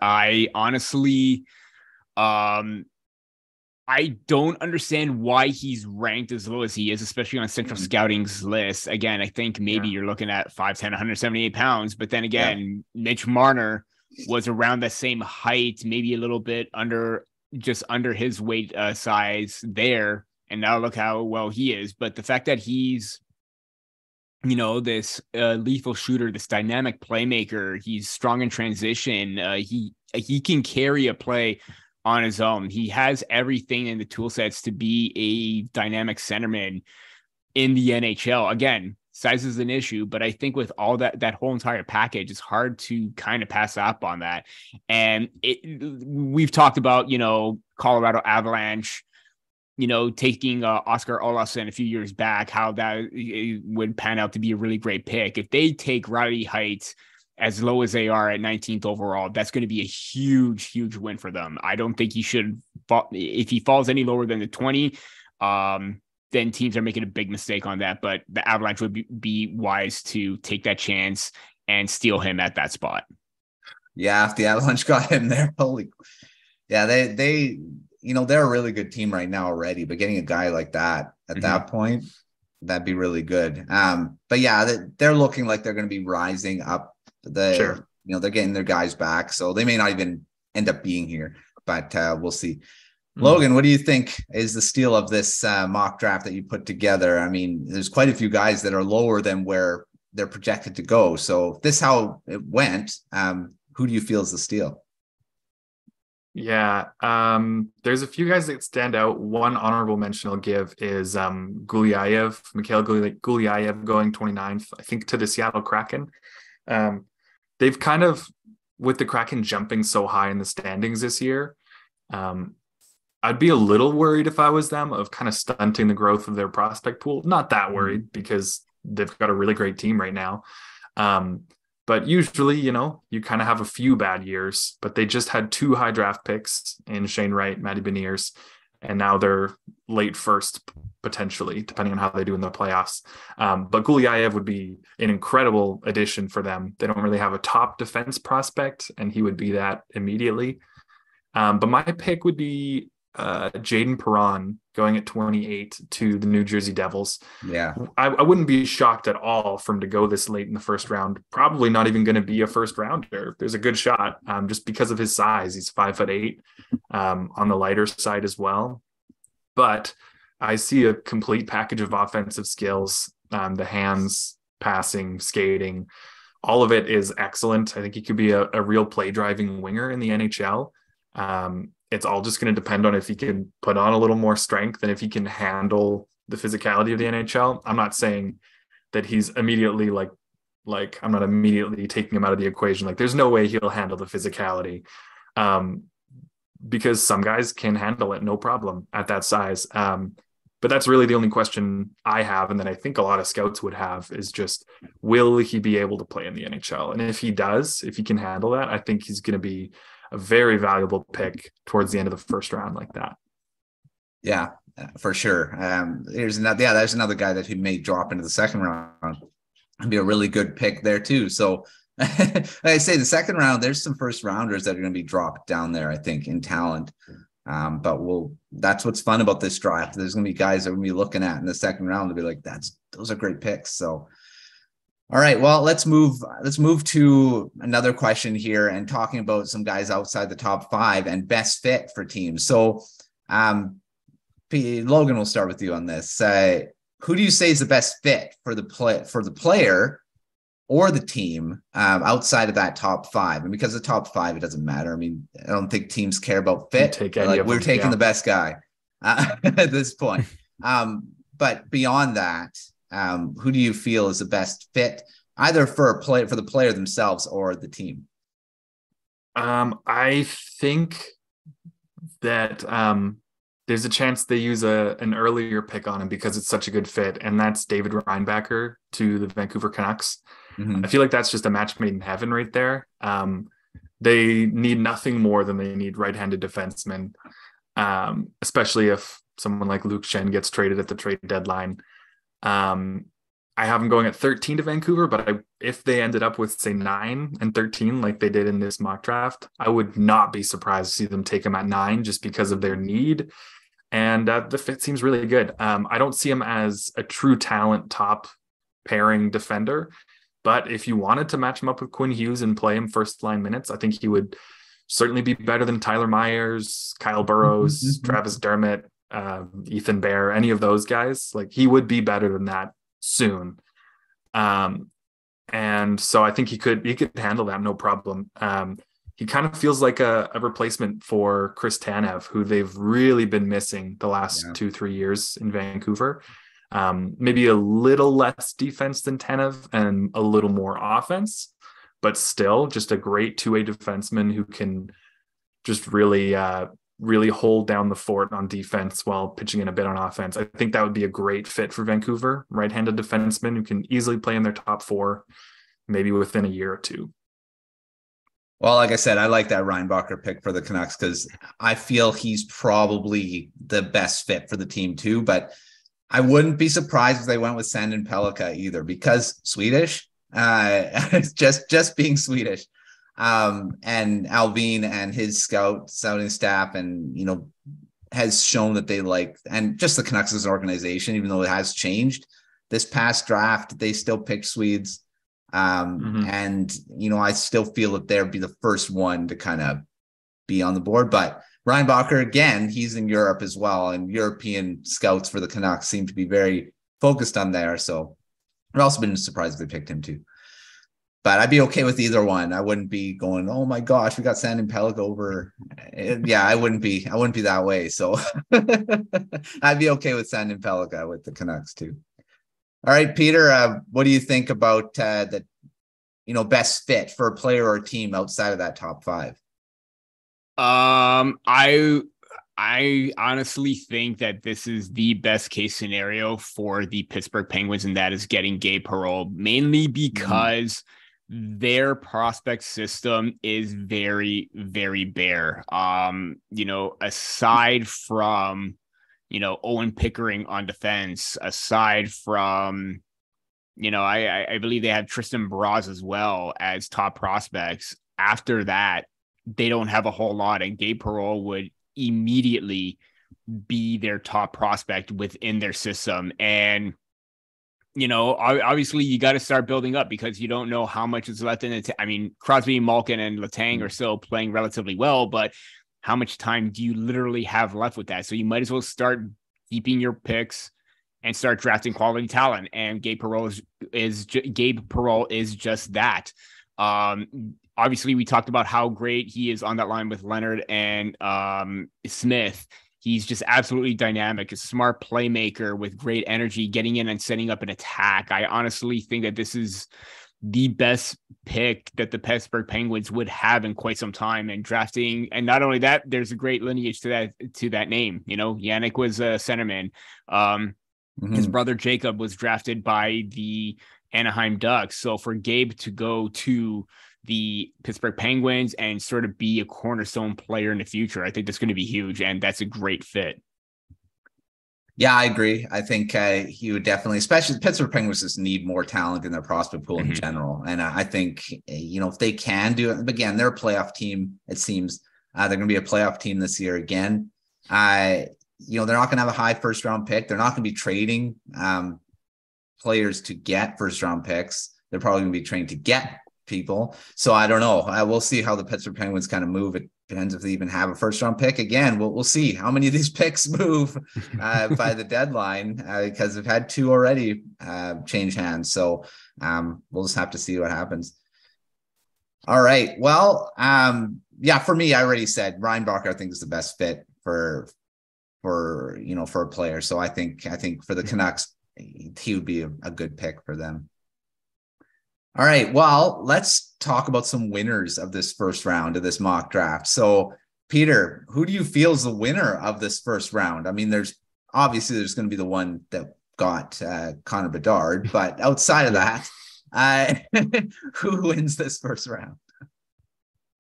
I honestly, I don't understand why he's ranked as low as he is, especially on Central Scouting's list. Again, I think maybe you're looking at 5'10", 178 pounds, but then again, Mitch Marner was around the same height, maybe a little bit under his weight size there. And now look how well he is. But the fact that he's, this lethal shooter, this dynamic playmaker, he's strong in transition. He can carry a play on his own. He has everything in the tool sets to be a dynamic centerman in the NHL. Again, size is an issue, but I think with all that whole entire package, it's hard to kind of pass up on that. And we've talked about, Colorado Avalanche, taking Oscar Olofsson a few years back, how that would pan out to be a really great pick. If they take Riley Heidt as low as they are at 19th overall, that's going to be a huge, huge win for them. I don't think he should fall. If he falls any lower than the 20, then teams are making a big mistake on that. But the Avalanche would be wise to take that chance and steal him at that spot. Yeah, if the Avalanche got him there, they're a really good team right now already, but getting a guy like that at that point, that'd be really good. But yeah, they're looking like they're going to be rising up. They're getting their guys back, so they may not even end up being here, but we'll see. Logan, what do you think is the steal of this mock draft that you put together? I mean, there's quite a few guys that are lower than where they're projected to go. So if this is how it went, who do you feel is the steal? Yeah, there's a few guys that stand out. One honorable mention I'll give is Mikhail Gulyayev going 29th, I think, to the Seattle Kraken. They've kind of, with the Kraken jumping so high in the standings this year, I'd be a little worried if I was them of kind of stunting the growth of their prospect pool. Not that worried because they've got a really great team right now. But usually, you kind of have a few bad years, but they just had 2 high draft picks in Shane Wright, Matty Beniers, and now they're late first, potentially, depending on how they do in the playoffs. But Gulyayev would be an incredible addition for them. They don't really have a top defense prospect, and he would be that immediately. But my pick would be Jaden Perron going at 28 to the New Jersey Devils. Yeah, I wouldn't be shocked at all for him to go this late in the first round. Probably not even going to be a first rounder. There's a good shot just because of his size. He's 5'8", on the lighter side as well. But I see a complete package of offensive skills. The hands, passing, skating, all of it is excellent. I think he could be a real play driving winger in the NHL. It's all just going to depend on if he can put on a little more strength and if he can handle the physicality of the NHL. I'm not saying that he's immediately like I'm not immediately taking him out of the equation. Like there's no way he'll handle the physicality, because some guys can handle it no problem at that size. But that's really the only question I have. And then I think a lot of scouts would have is just, will he be able to play in the NHL? And if he does, if he can handle that, I think he's going to be a very valuable pick towards the end of the first round like that. Yeah, for sure. There's another guy that he may drop into the second round and be a really good pick there too. So like I say, the second round, there's some first rounders that are going to be dropped down there, I think, in talent. But that's what's fun about this draft. There's going to be guys that we're going to be looking at in the second round to be like, those are great picks. So, all right, well, let's move to another question here and talking about some guys outside the top 5 and best fit for teams. So, Logan, we'll start with you on this. Who do you say is the best fit for the player, or the team outside of that top five. And because the top five, it doesn't matter. I mean, I don't think teams care about fit. We're taking the best guy at this point. But beyond that, who do you feel is the best fit, either for the player themselves or the team? I think that there's a chance they use an earlier pick on him because it's such a good fit, and that's David Reinbacher to the Vancouver Canucks. I feel like that's just a match made in heaven right there. They need nothing more than they need right-handed defensemen, especially if someone like Luke Schenn gets traded at the trade deadline. I have them going at 13 to Vancouver, but if they ended up with, say, 9 and 13 like they did in this mock draft, I would not be surprised to see them take him at 9 just because of their need. And the fit seems really good. I don't see him as a true talent top pairing defender, but if you wanted to match him up with Quinn Hughes and play him first line minutes, I think he would certainly be better than Tyler Myers, Kyle Burrows, Travis Dermott, Ethan Bear, any of those guys. Like, he would be better than that soon. And so I think he could handle that, no problem. He kind of feels like a replacement for Chris Tanev, who they've really been missing the last 2-3 years in Vancouver. Maybe a little less defense than Tanev and a little more offense, but still just a great two-way defenseman who can just really hold down the fort on defense while pitching in a bit on offense. I think that would be a great fit for Vancouver, right-handed defenseman who can easily play in their top 4, maybe within a year or two. Well, like I said, I like that Reinbacher pick for the Canucks because I feel he's probably the best fit for the team too, but I wouldn't be surprised if they went with Sandin-Pellikka either, because Swedish, just being Swedish. And Alvin and his scouting staff and, has shown that they like, and just the Canucks as an organization, even though it has changed this past draft, they still picked Swedes. And, I still feel that they'll be the first one to kind of be on the board, but Reinbacher, again, he's in Europe as well, and European scouts for the Canucks seem to be very focused on there. So I've also been surprised if they picked him too. But I'd be okay with either one. I wouldn't be going, oh my gosh, we got Sandin-Pellikka over. Yeah, I wouldn't be that way. So I'd be okay with Sandin-Pellikka with the Canucks too. All right, Peter, what do you think about the best fit for a player or a team outside of that top 5? I honestly think that this is the best case scenario for the Pittsburgh Penguins, and that is getting Gabe Perreault, mainly because their prospect system is very, very bare. Aside from, Owen Pickering on defense, aside from, I believe they have Tristan Braz as well as top prospects. After that, they don't have a whole lot, and Gabe Perreault would immediately be their top prospect within their system. And, obviously you got to start building up because you don't know how much is left in it. I mean, Crosby, Malkin, and Letang are still playing relatively well, but how much time do you literally have left with that? So you might as well start keeping your picks and start drafting quality talent. And Gabe Perreault is just that. Obviously, we talked about how great he is on that line with Leonard and Smith. He's just absolutely dynamic, a smart playmaker with great energy, getting in and setting up an attack. I honestly think that this is the best pick that the Pittsburgh Penguins would have in quite some time, and drafting. And not only that, there's a great lineage to that name. Yannick was a centerman. His brother Jacob was drafted by the Anaheim Ducks. So for Gabe to go to the Pittsburgh Penguins and sort of be a cornerstone player in the future, I think that's going to be huge, and that's a great fit. Yeah, I agree. I think he would definitely, especially the Pittsburgh Penguins, just need more talent in their prospect pool in general. And I think, if they can do it, again, they're a playoff team. It seems they're going to be a playoff team this year again. They're not going to have a high first round pick. They're not going to be trading players to get first round picks. They're probably going to be trained to get people. So I don't know. We'll see how the Pittsburgh Penguins kind of move it depends if they even have a first round pick. Again, we'll see how many of these picks move by the deadline, because they've had 2 already change hands. So we'll just have to see what happens. All right. Well, for me, I already said Reinbacher, I think, is the best fit for a player. So I think for the Canucks, he would be a good pick for them. All right. Well, let's talk about some winners of this first round of this mock draft. So Peter, who do you feel is the winner of this first round? I mean, there's going to be the one that got Connor Bedard, but outside of that, who wins this first round?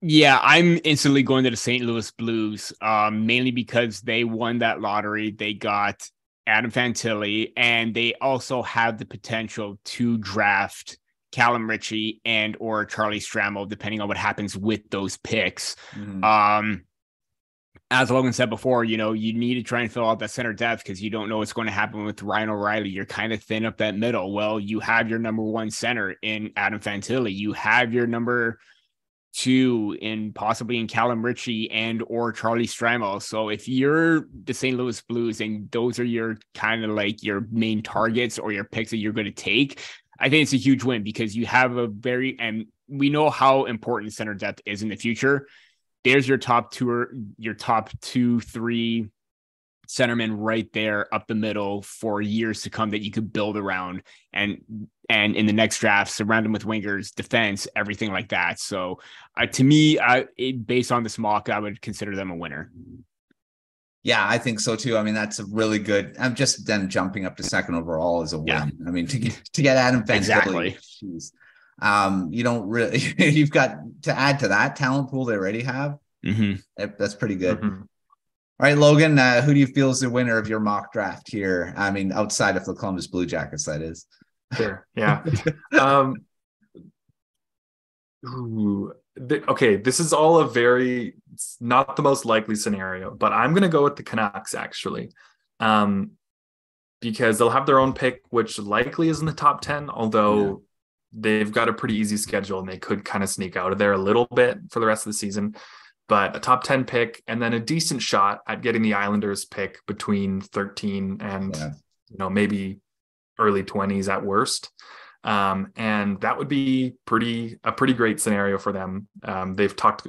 Yeah, I'm instantly going to the St. Louis Blues, mainly because they won that lottery. They got Adam Fantilli, and they also have the potential to draft Callum Ritchie and or Charlie Stramel, depending on what happens with those picks. Mm-hmm. As Logan said before, you need to try and fill out that center depth because you don't know what's going to happen with Ryan O'Reilly. You're kind of thin up that middle. Well, you have your number 1 center in Adam Fantilli. You have your number 2 in possibly in Callum Ritchie and or Charlie Stramel. So if you're the St. Louis Blues and those are your kind of like your main targets or your picks that you're going to take, I think it's a huge win because you have and we know how important center depth is in the future. There's your top 2, 3 centermen right there up the middle for years to come that you could build around and in the next draft, surround them with wingers, defense, everything like that. So to me, based on this mock, I would consider them a winner. Yeah, I think so too. I mean, that's a really good. I'm just then jumping up to 2nd overall is a win. Yeah. I mean, to get Adam Fantilli, exactly. Geez. You don't really. You've got to add to that talent pool they already have. Mm-hmm. That's pretty good. Mm-hmm. All right, Logan, who do you feel is the winner of your mock draft here? I mean, outside of the Columbus Blue Jackets, that is. Sure. Yeah. Okay, this is all it's not the most likely scenario, but I'm going to go with the Canucks actually, because they'll have their own pick, which likely is in the top 10, although they've got a pretty easy schedule and they could kind of sneak out of there a little bit for the rest of the season. But a top 10 pick and then a decent shot at getting the Islanders pick between 13 and maybe early 20s at worst. And that would be a pretty great scenario for them. They've talked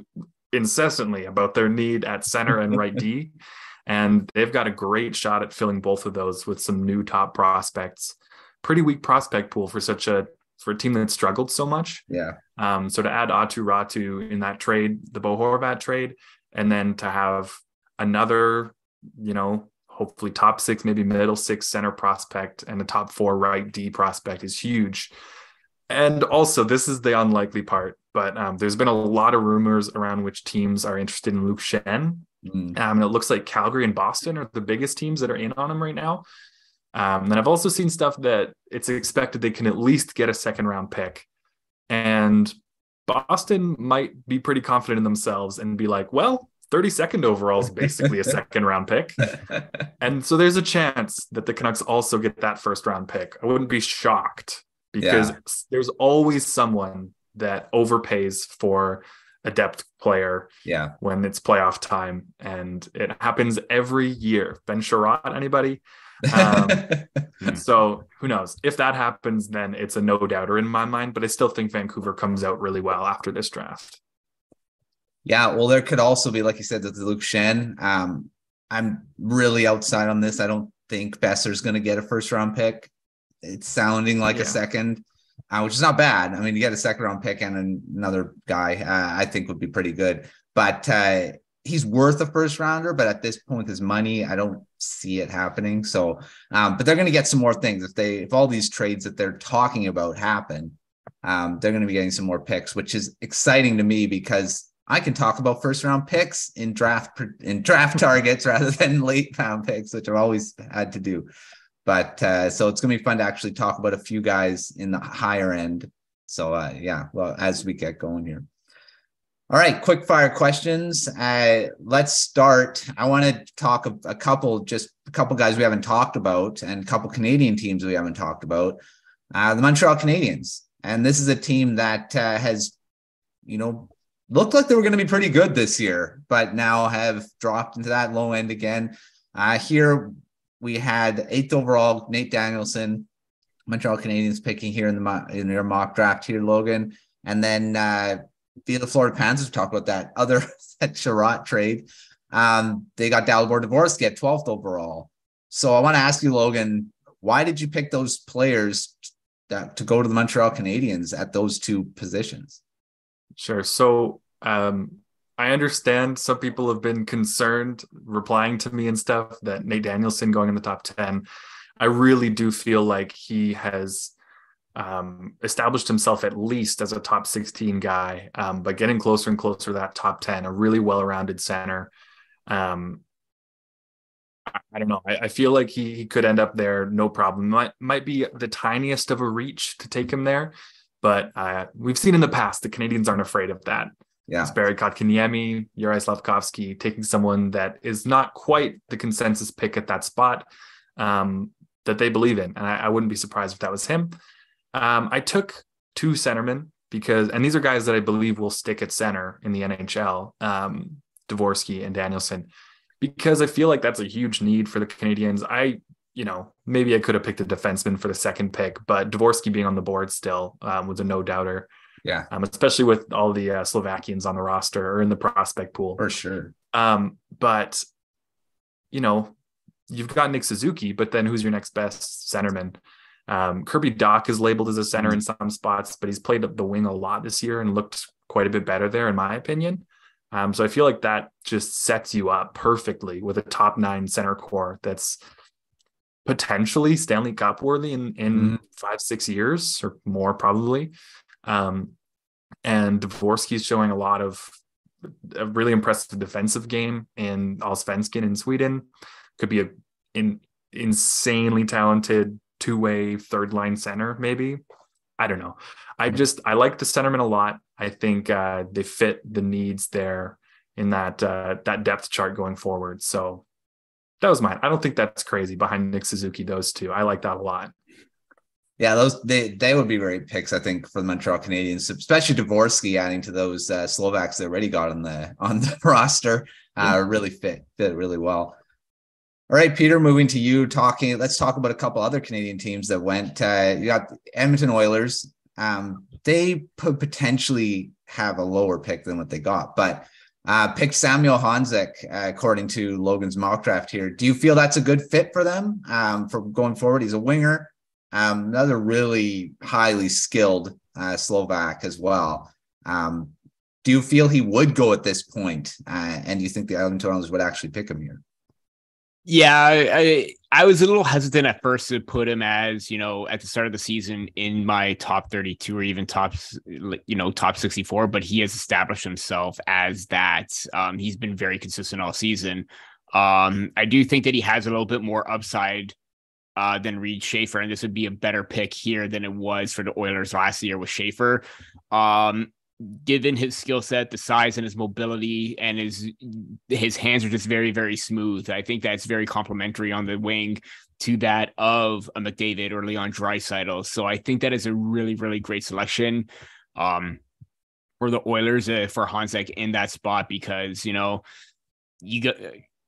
incessantly about their need at center and right D, and they've got a great shot at filling both of those with some new top prospects. Pretty weak prospect pool for a team that struggled so much. Yeah. So to add Aatu Ratu in that trade, the Bo Horvat trade, and then to have another, hopefully top 6, maybe middle 6 center prospect and a top 4 right D prospect is huge. And also, this is the unlikely part, but there's been a lot of rumors around which teams are interested in Luke Schenn. And it looks like Calgary and Boston are the biggest teams that are in on him right now. And I've also seen stuff that it's expected they can at least get a 2nd round pick. And Boston might be pretty confident in themselves and be like, well, 32nd overall is basically a 2nd round pick. And so there's a chance that the Canucks also get that 1st round pick. I wouldn't be shocked because there's always someone that overpays for a depth player when it's playoff time. And it happens every year. Ben Sherratt, anybody? So who knows? If that happens, then it's a no-doubter in my mind, but I still think Vancouver comes out really well after this draft. Yeah, well, there could also be, like you said, that the Luke Schenn. I'm really outside on this. I don't think Besser's going to get a 1st round pick. It's sounding like a 2nd, which is not bad. I mean, you get a 2nd round pick and another guy, I think would be pretty good. But he's worth a 1st rounder, but at this point with his money, I don't see it happening. So, but they're going to get some more things if all these trades that they're talking about happen. They're going to be getting some more picks, which is exciting to me because I can talk about 1st round picks in draft targets rather than late round picks, which I've always had to do. But so it's going to be fun to actually talk about a few guys in the higher end. So well, as we get going here. All right, quick fire questions. Let's start. I want to talk a couple guys we haven't talked about and a couple Canadian teams we haven't talked about. The Montreal Canadiens. And this is a team that has, looked like they were going to be pretty good this year, but now have dropped into that low end again. Here we had 8th overall, Nate Danielson, Montreal Canadiens picking here in their mock draft here, Logan. And then via the Florida Panthers, we talked about that other Sherratt trade. They got Dalibor Dvorsky at 12th overall. So I want to ask you, Logan, why did you pick those players to go to the Montreal Canadiens at those two positions? Sure. So I understand some people have been concerned replying to me and stuff that Nate Danielson going in the top 10. I really do feel like he has established himself at least as a top 16 guy, but getting closer and closer to that top 10, a really well-rounded center. I don't know. I feel like he could end up there, no problem. Might be the tiniest of a reach to take him there, but we've seen in the past the Canadiens aren't afraid of that. Yeah, it's Barry Kotkaniemi, Juraj Slafkovsky, taking someone that is not quite the consensus pick at that spot that they believe in, and I wouldn't be surprised if that was him. I took 2 centermen and these are guys that I believe will stick at center in the NHL, Dvorsky and Danielson, because I feel like that's a huge need for the Canadiens. Maybe I could have picked a defenseman for the second pick, but Dvorsky being on the board still was a no-doubter. Yeah. Especially with all the Slovakians on the roster or in the prospect pool. For sure. But, you've got Nick Suzuki, but then who's your next best centerman? Kirby Dach is labeled as a center in some spots, but he's played up the wing a lot this year and looked quite a bit better there, in my opinion. So I feel like that just sets you up perfectly with a top 9 center core that's potentially Stanley Cup worthy in 5-6 years or more, probably. And Dvorsky's showing a really impressive defensive game in Allsvenskan in Sweden. Could be an insanely talented 2-way third line center, maybe. I don't know. I like the centerman a lot. I think they fit the needs there in that depth chart going forward. So that was mine. I don't think that's crazy behind Nick Suzuki, those two. I like that a lot. Yeah, they would be great picks, I think, for the Montreal Canadiens, especially Dvorsky adding to those Slovaks they already got on the roster. Really fit really well. All right, Peter, moving to you. Let's talk about a couple other Canadian teams that went. You got Edmonton Oilers. They could potentially have a lower pick than what they got, but picked Samuel Honzek, according to Logan's mock draft here. Do you feel that's a good fit for them for going forward? He's a winger. Another really highly skilled Slovak as well. Do you feel he would go at this point? And do you think the Edmonton Oilers would actually pick him here? Yeah, I was a little hesitant at first to put him as, at the start of the season in my top 32 or even top 64, but he has established himself as that. He's been very consistent all season. I do think that he has a little bit more upside than Reed Schaefer, and this would be a better pick here than it was for the Oilers last year with Schaefer. Given his skill set, the size and his mobility, and his hands are just very, very smooth. I think that's very complimentary on the wing to that of a McDavid or Leon Draisaitl. So I think that is a really, really great selection for the Oilers for Honzek in that spot, because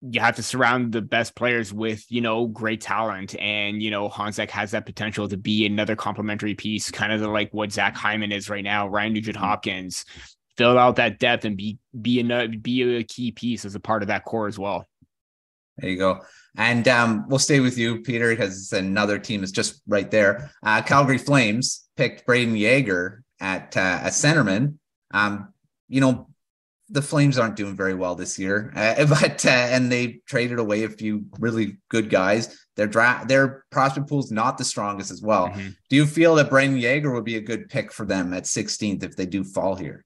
you have to surround the best players with, great talent. And, Honzek has that potential to be another complementary piece, kind of like what Zach Hyman is right now. Ryan Nugent-Hopkins, fill out that depth and be a key piece as a part of that core as well. There you go. And we'll stay with you, Peter, because it's another team that's just right there. Calgary Flames picked Brayden Yager at centerman. The Flames aren't doing very well this year, but and they traded away a few really good guys. Their prospect pool is not the strongest as well. Mm-hmm. Do you feel that Brayden Yager would be a good pick for them at 16th if they do fall here?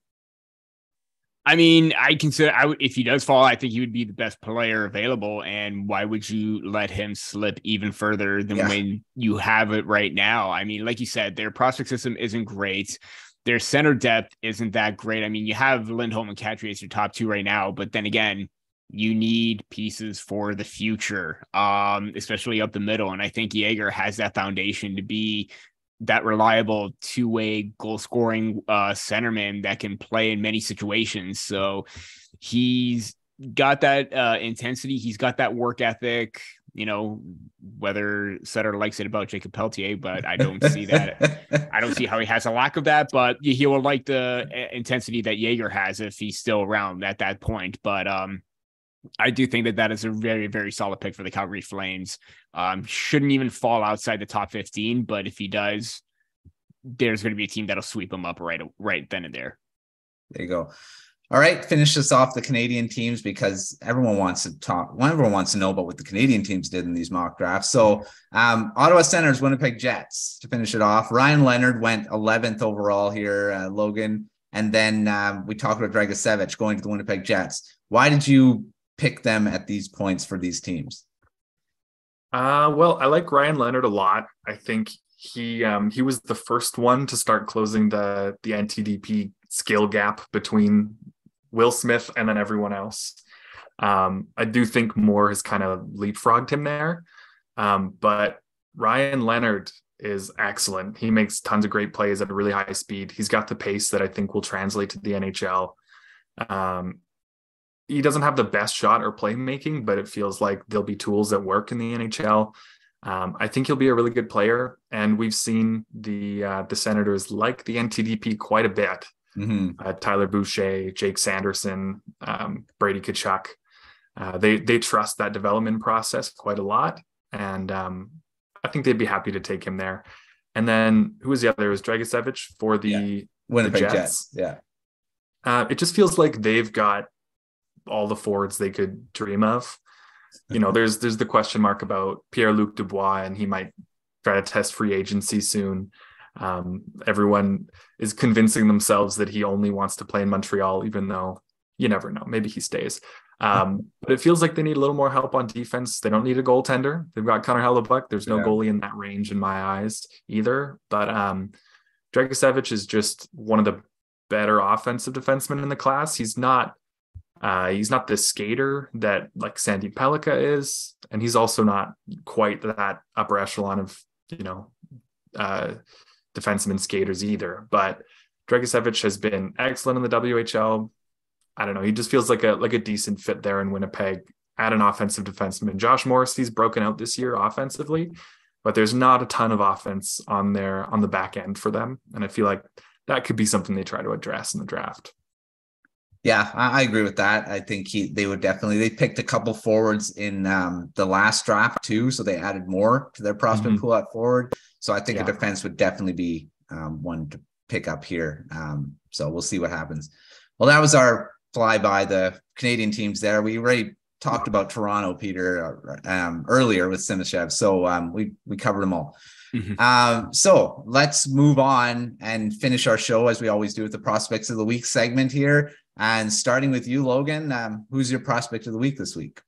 I mean, if he does fall, I think he would be the best player available. And why would you let him slip even further than when you have it right now? I mean, like you said, their prospect system isn't great. Their center depth isn't that great. I mean, you have Lindholm and Kadri as your top 2 right now, but then again, you need pieces for the future, especially up the middle. And I think Yager has that foundation to be that reliable two-way goal scoring centerman that can play in many situations. So he's got that intensity. He's got that work ethic, whether Sutter likes it about Jacob Pelletier, but I don't see that. I don't see how he has a lack of that, but he will like the intensity that Yager has if he's still around at that point. But I do think that is a very, very solid pick for the Calgary Flames. Shouldn't even fall outside the top 15, but if he does, there's going to be a team that'll sweep him up right then and there. There you go. All right, finish this off the Canadian teams, because everyone wants to know about what the Canadian teams did in these mock drafts. So Ottawa Senators, Winnipeg Jets to finish it off. Ryan Leonard went 11th overall here, Logan. And then we talked about Dragicevic going to the Winnipeg Jets. Why did you pick them at these points for these teams? Well, I like Ryan Leonard a lot. I think he was the first one to start closing the NTDP skill gap between Will Smith and then everyone else. I do think Moore has kind of leapfrogged him there. But Ryan Leonard is excellent. He makes tons of great plays at a really high speed. He's got the pace that I think will translate to the NHL. He doesn't have the best shot or playmaking, but it feels like there'll be tools that work in the NHL. I think he'll be a really good player. And we've seen the Senators like the NTDP quite a bit. Mm-hmm. Tyler Boucher, Jake Sanderson, Brady Tkachuk. They trust that development process quite a lot. And I think they'd be happy to take him there. And then who was the other? It was Dragicevic for the Winnipeg Jets. Yeah. It just feels like they've got all the forwards they could dream of. There's the question mark about Pierre-Luc Dubois, and he might try to test free agency soon. Everyone is convincing themselves that he only wants to play in Montreal, even though you never know. Maybe he stays. But it feels like they need a little more help on defense. They don't need a goaltender. They've got Connor Hellebuck. There's no goalie in that range in my eyes either. But Dragicevic is just one of the better offensive defensemen in the class. He's not the skater that like Sandin-Pellikka is, and he's also not quite that upper echelon of defenseman skaters either. But Dragicevic has been excellent in the WHL. I don't know. He just feels like a decent fit there in Winnipeg at an offensive defenseman. Josh Morrissey's broken out this year offensively, but there's not a ton of offense on the back end for them. And I feel like that could be something they try to address in the draft. Yeah, I agree with that. I think they picked a couple forwards in the last draft too. So they added more to their prospect pool at forward. So I think a defense would definitely be one to pick up here. So we'll see what happens. Well, that was our fly by the Canadian teams there. We already talked about Toronto, Peter, earlier with Simashev. So we covered them all. Mm-hmm. So let's move on and finish our show as we always do with the Prospects of the Week segment here. And starting with you, Logan, who's your prospect of the week this week?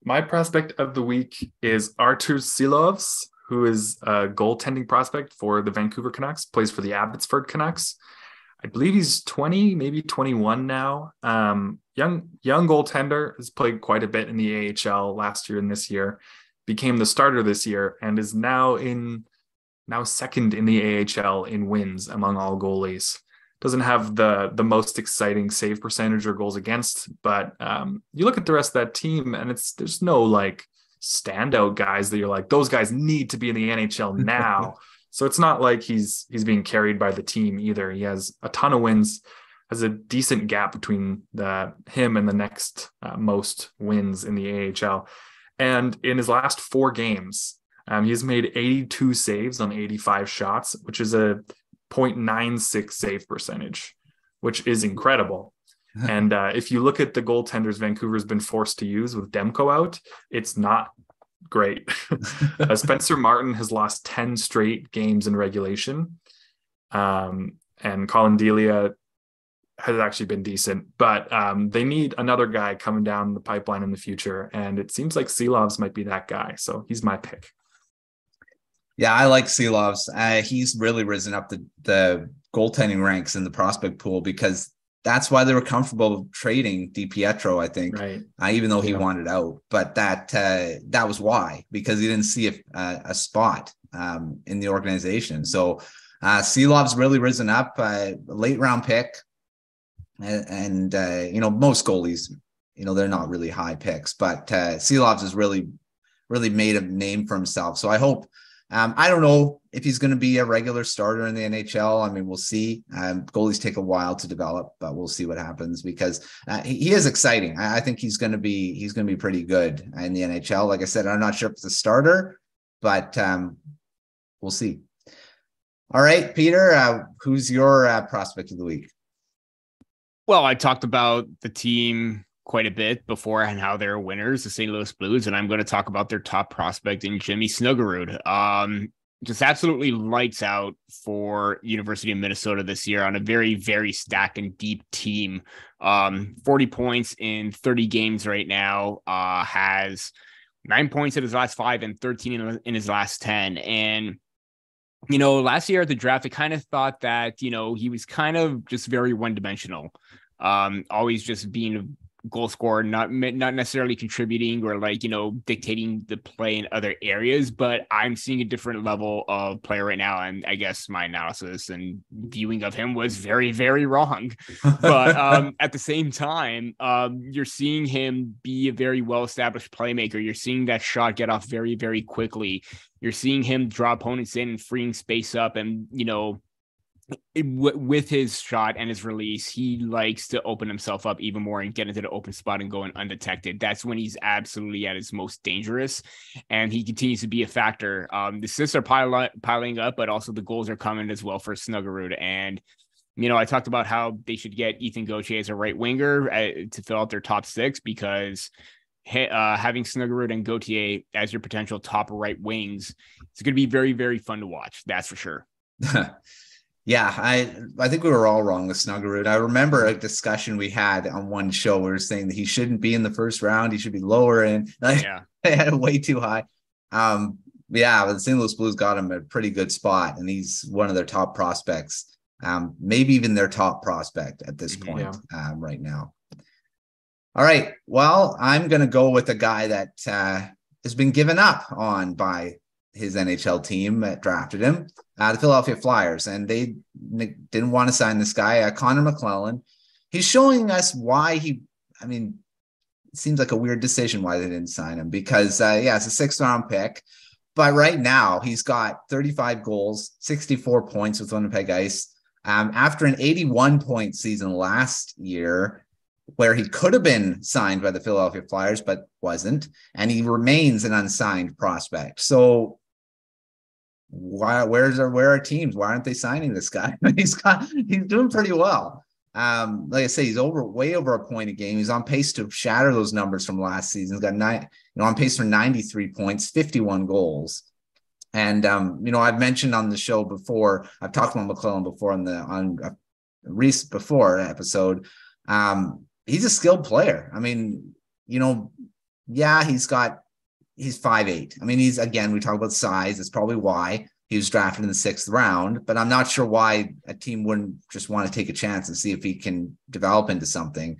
My prospect of the week is Artur Silovs, who is a goaltending prospect for the Vancouver Canucks, plays for the Abbotsford Canucks. I believe he's 20, maybe 21 now. Young goaltender, has played quite a bit in the AHL last year and this year, became the starter this year, and is now second in the AHL in wins among all goalies. Doesn't have the most exciting save percentage or goals against, but you look at the rest of that team and there's no like standout guys that you're like, those guys need to be in the NHL now. So it's not like he's being carried by the team either. He has a ton of wins, has a decent gap between him and the next most wins in the AHL. And in his last 4 games, he's made 82 saves on 85 shots, which is a .96 save percentage, which is incredible. And if you look at the goaltenders Vancouver's been forced to use with Demko out, it's not great. Spencer Martin has lost 10 straight games in regulation. And Colin Delia has actually been decent, but they need another guy coming down the pipeline in the future. And it seems like Silovs might be that guy. So he's my pick. Yeah, I like Silovs. He's really risen up the goaltending ranks in the prospect pool, because that's why they were comfortable trading DiPietro, I think, right. Even though he wanted out. But that was why, because he didn't see a spot in the organization. So Silov's really risen up, late round pick. And most goalies, they're not really high picks, but Silovs has really made a name for himself. So I hope, I don't know if he's going to be a regular starter in the NHL. I mean, we'll see. Goalies take a while to develop, but we'll see what happens because he is exciting. I think he's going to be pretty good in the NHL. Like I said, I'm not sure if it's a starter, but we'll see. All right, Peter, who's your prospect of the week? Well, I talked about the team quite a bit before and how they're winners, the St. Louis Blues, and I'm going to talk about their top prospect in Jimmy Snuggerud. Just absolutely lights out for University of Minnesota this year on a very, very stacked and deep team. 40 points in 30 games right now, has 9 points in his last 5 and 13 in his last 10. And last year at the draft, I kind of thought that, he was kind of just very one-dimensional, always just being a goal scorer, not necessarily contributing or dictating the play in other areas, but I'm seeing a different level of player right now. And I guess my analysis and viewing of him was very, very wrong. But at the same time, you're seeing him be a very well-established playmaker. You're seeing that shot get off very, very quickly. You're seeing him draw opponents in and freeing space up. And, with his shot and his release, he likes to open himself up even more and get into the open spot and go in undetected. That's when he's absolutely at his most dangerous, and he continues to be a factor. The assists are piling up, but also the goals are coming as well for Snuggerud. And I talked about how they should get Ethan Gauthier as a right winger to fill out their top 6, because having Snuggerud and Gauthier as your potential top right wings, it's going to be very, very fun to watch. That's for sure. Yeah, I think we were all wrong with Snuggerud. I remember a discussion we had on one show where we were saying that he shouldn't be in the first round. He should be lower, and they had it way too high. But the St. Louis Blues got him at a pretty good spot, and he's one of their top prospects, maybe even their top prospect at this point right now. All right, well, I'm going to go with a guy that has been given up on by his NHL team that drafted him, the Philadelphia Flyers, and they didn't want to sign this guy, Connor McClellan. He's showing us why it seems like a weird decision why they didn't sign him, because it's a 6th round pick, but right now he's got 35 goals, 64 points with Winnipeg Ice, after an 81 point season last year, where he could have been signed by the Philadelphia Flyers, but wasn't, and he remains an unsigned prospect. So where are teams? Why aren't they signing this guy? He's doing pretty well. Like I say, he's way over a point a game. He's on pace to shatter those numbers from last season. He's got on pace for 93 points, 51 goals. And I've mentioned on the show before, I've talked about McClellan before on a recent before episode. He's a skilled player. I mean, he's 5'8". I mean, we talk about size. That's probably why he was drafted in the 6th round, but I'm not sure why a team wouldn't just want to take a chance and see if he can develop into something.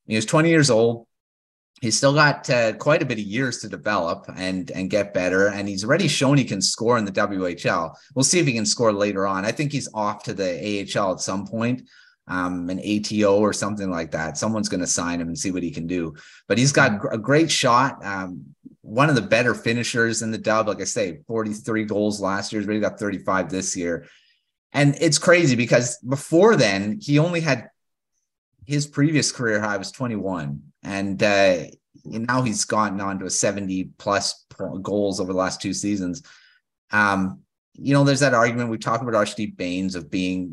He's 20 years old. He's still got quite a bit of years to develop and get better. And he's already shown he can score in the WHL. We'll see if he can score later on. I think he's off to the AHL at some point. An ATO or something like that. Someone's going to sign him and see what he can do. But he's got a great shot. One of the better finishers in the dub. Like I say, 43 goals last year. He's already got 35 this year. And it's crazy because before then, he only had his previous career high was 21. And now he's gotten on to a 70 plus goals over the last 2 seasons. There's that argument we talk about Archdeep Bains of being,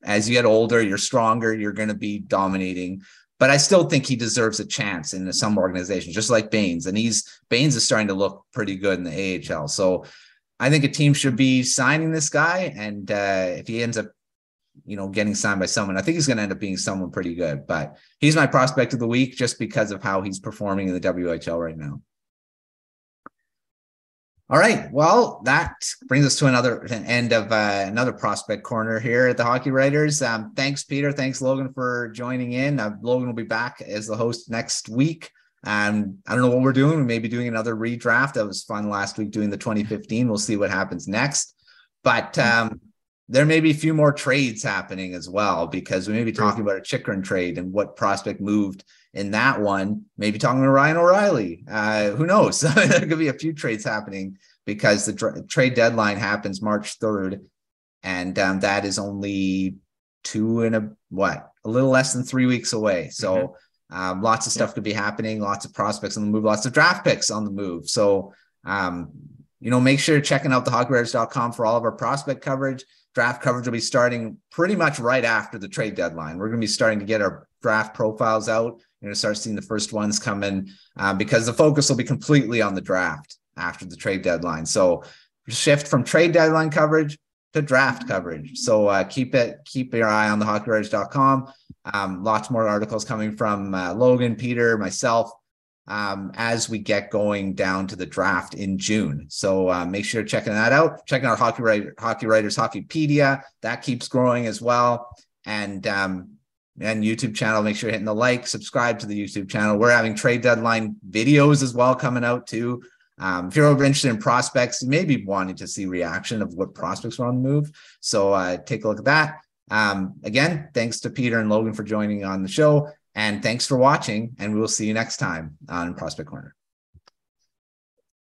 as you get older, you're stronger, you're going to be dominating. But I still think he deserves a chance in some organizations, just like Bains. And Bains is starting to look pretty good in the AHL. So I think a team should be signing this guy. And if he ends up, getting signed by someone, I think he's going to end up being someone pretty good. But he's my prospect of the week just because of how he's performing in the WHL right now. All right. Well, that brings us to another end of another prospect corner here at the Hockey Writers. Thanks, Peter. Thanks, Logan, for joining in. Logan will be back as the host next week. I don't know what we're doing. We may be doing another redraft. That was fun last week doing the 2015. We'll see what happens next. But there may be a few more trades happening as well, because we may be talking about a Chychrun trade and what prospect moved in that one. Maybe talking to Ryan O'Reilly. Who knows? There could be a few trades happening, because the trade deadline happens March 3rd. And that is only a little less than 3 weeks away. So lots of stuff could be happening, lots of prospects on the move, lots of draft picks on the move. So, make sure you're checking out thehockeywriters.com for all of our prospect coverage. Draft coverage will be starting pretty much right after the trade deadline. We're going to be starting to get our draft profiles out. You're going to start seeing the first ones come in, because the focus will be completely on the draft after the trade deadline. So shift from trade deadline coverage to draft coverage. So keep your eye on thehockeywriters.com. Lots more articles coming from Logan, Peter, myself, as we get going down to the draft in June. So make sure you're checking that out. Checking out Hockey Writers Hockeypedia. That keeps growing as well. And YouTube channel, make sure you're hitting the like, subscribe to the YouTube channel. We're having trade deadline videos as well coming out too. If you're interested in prospects, you may be wanting to see reaction of what prospects are on the move. So take a look at that. Again, thanks to Peter and Logan for joining on the show, and thanks for watching, and we will see you next time on Prospect Corner.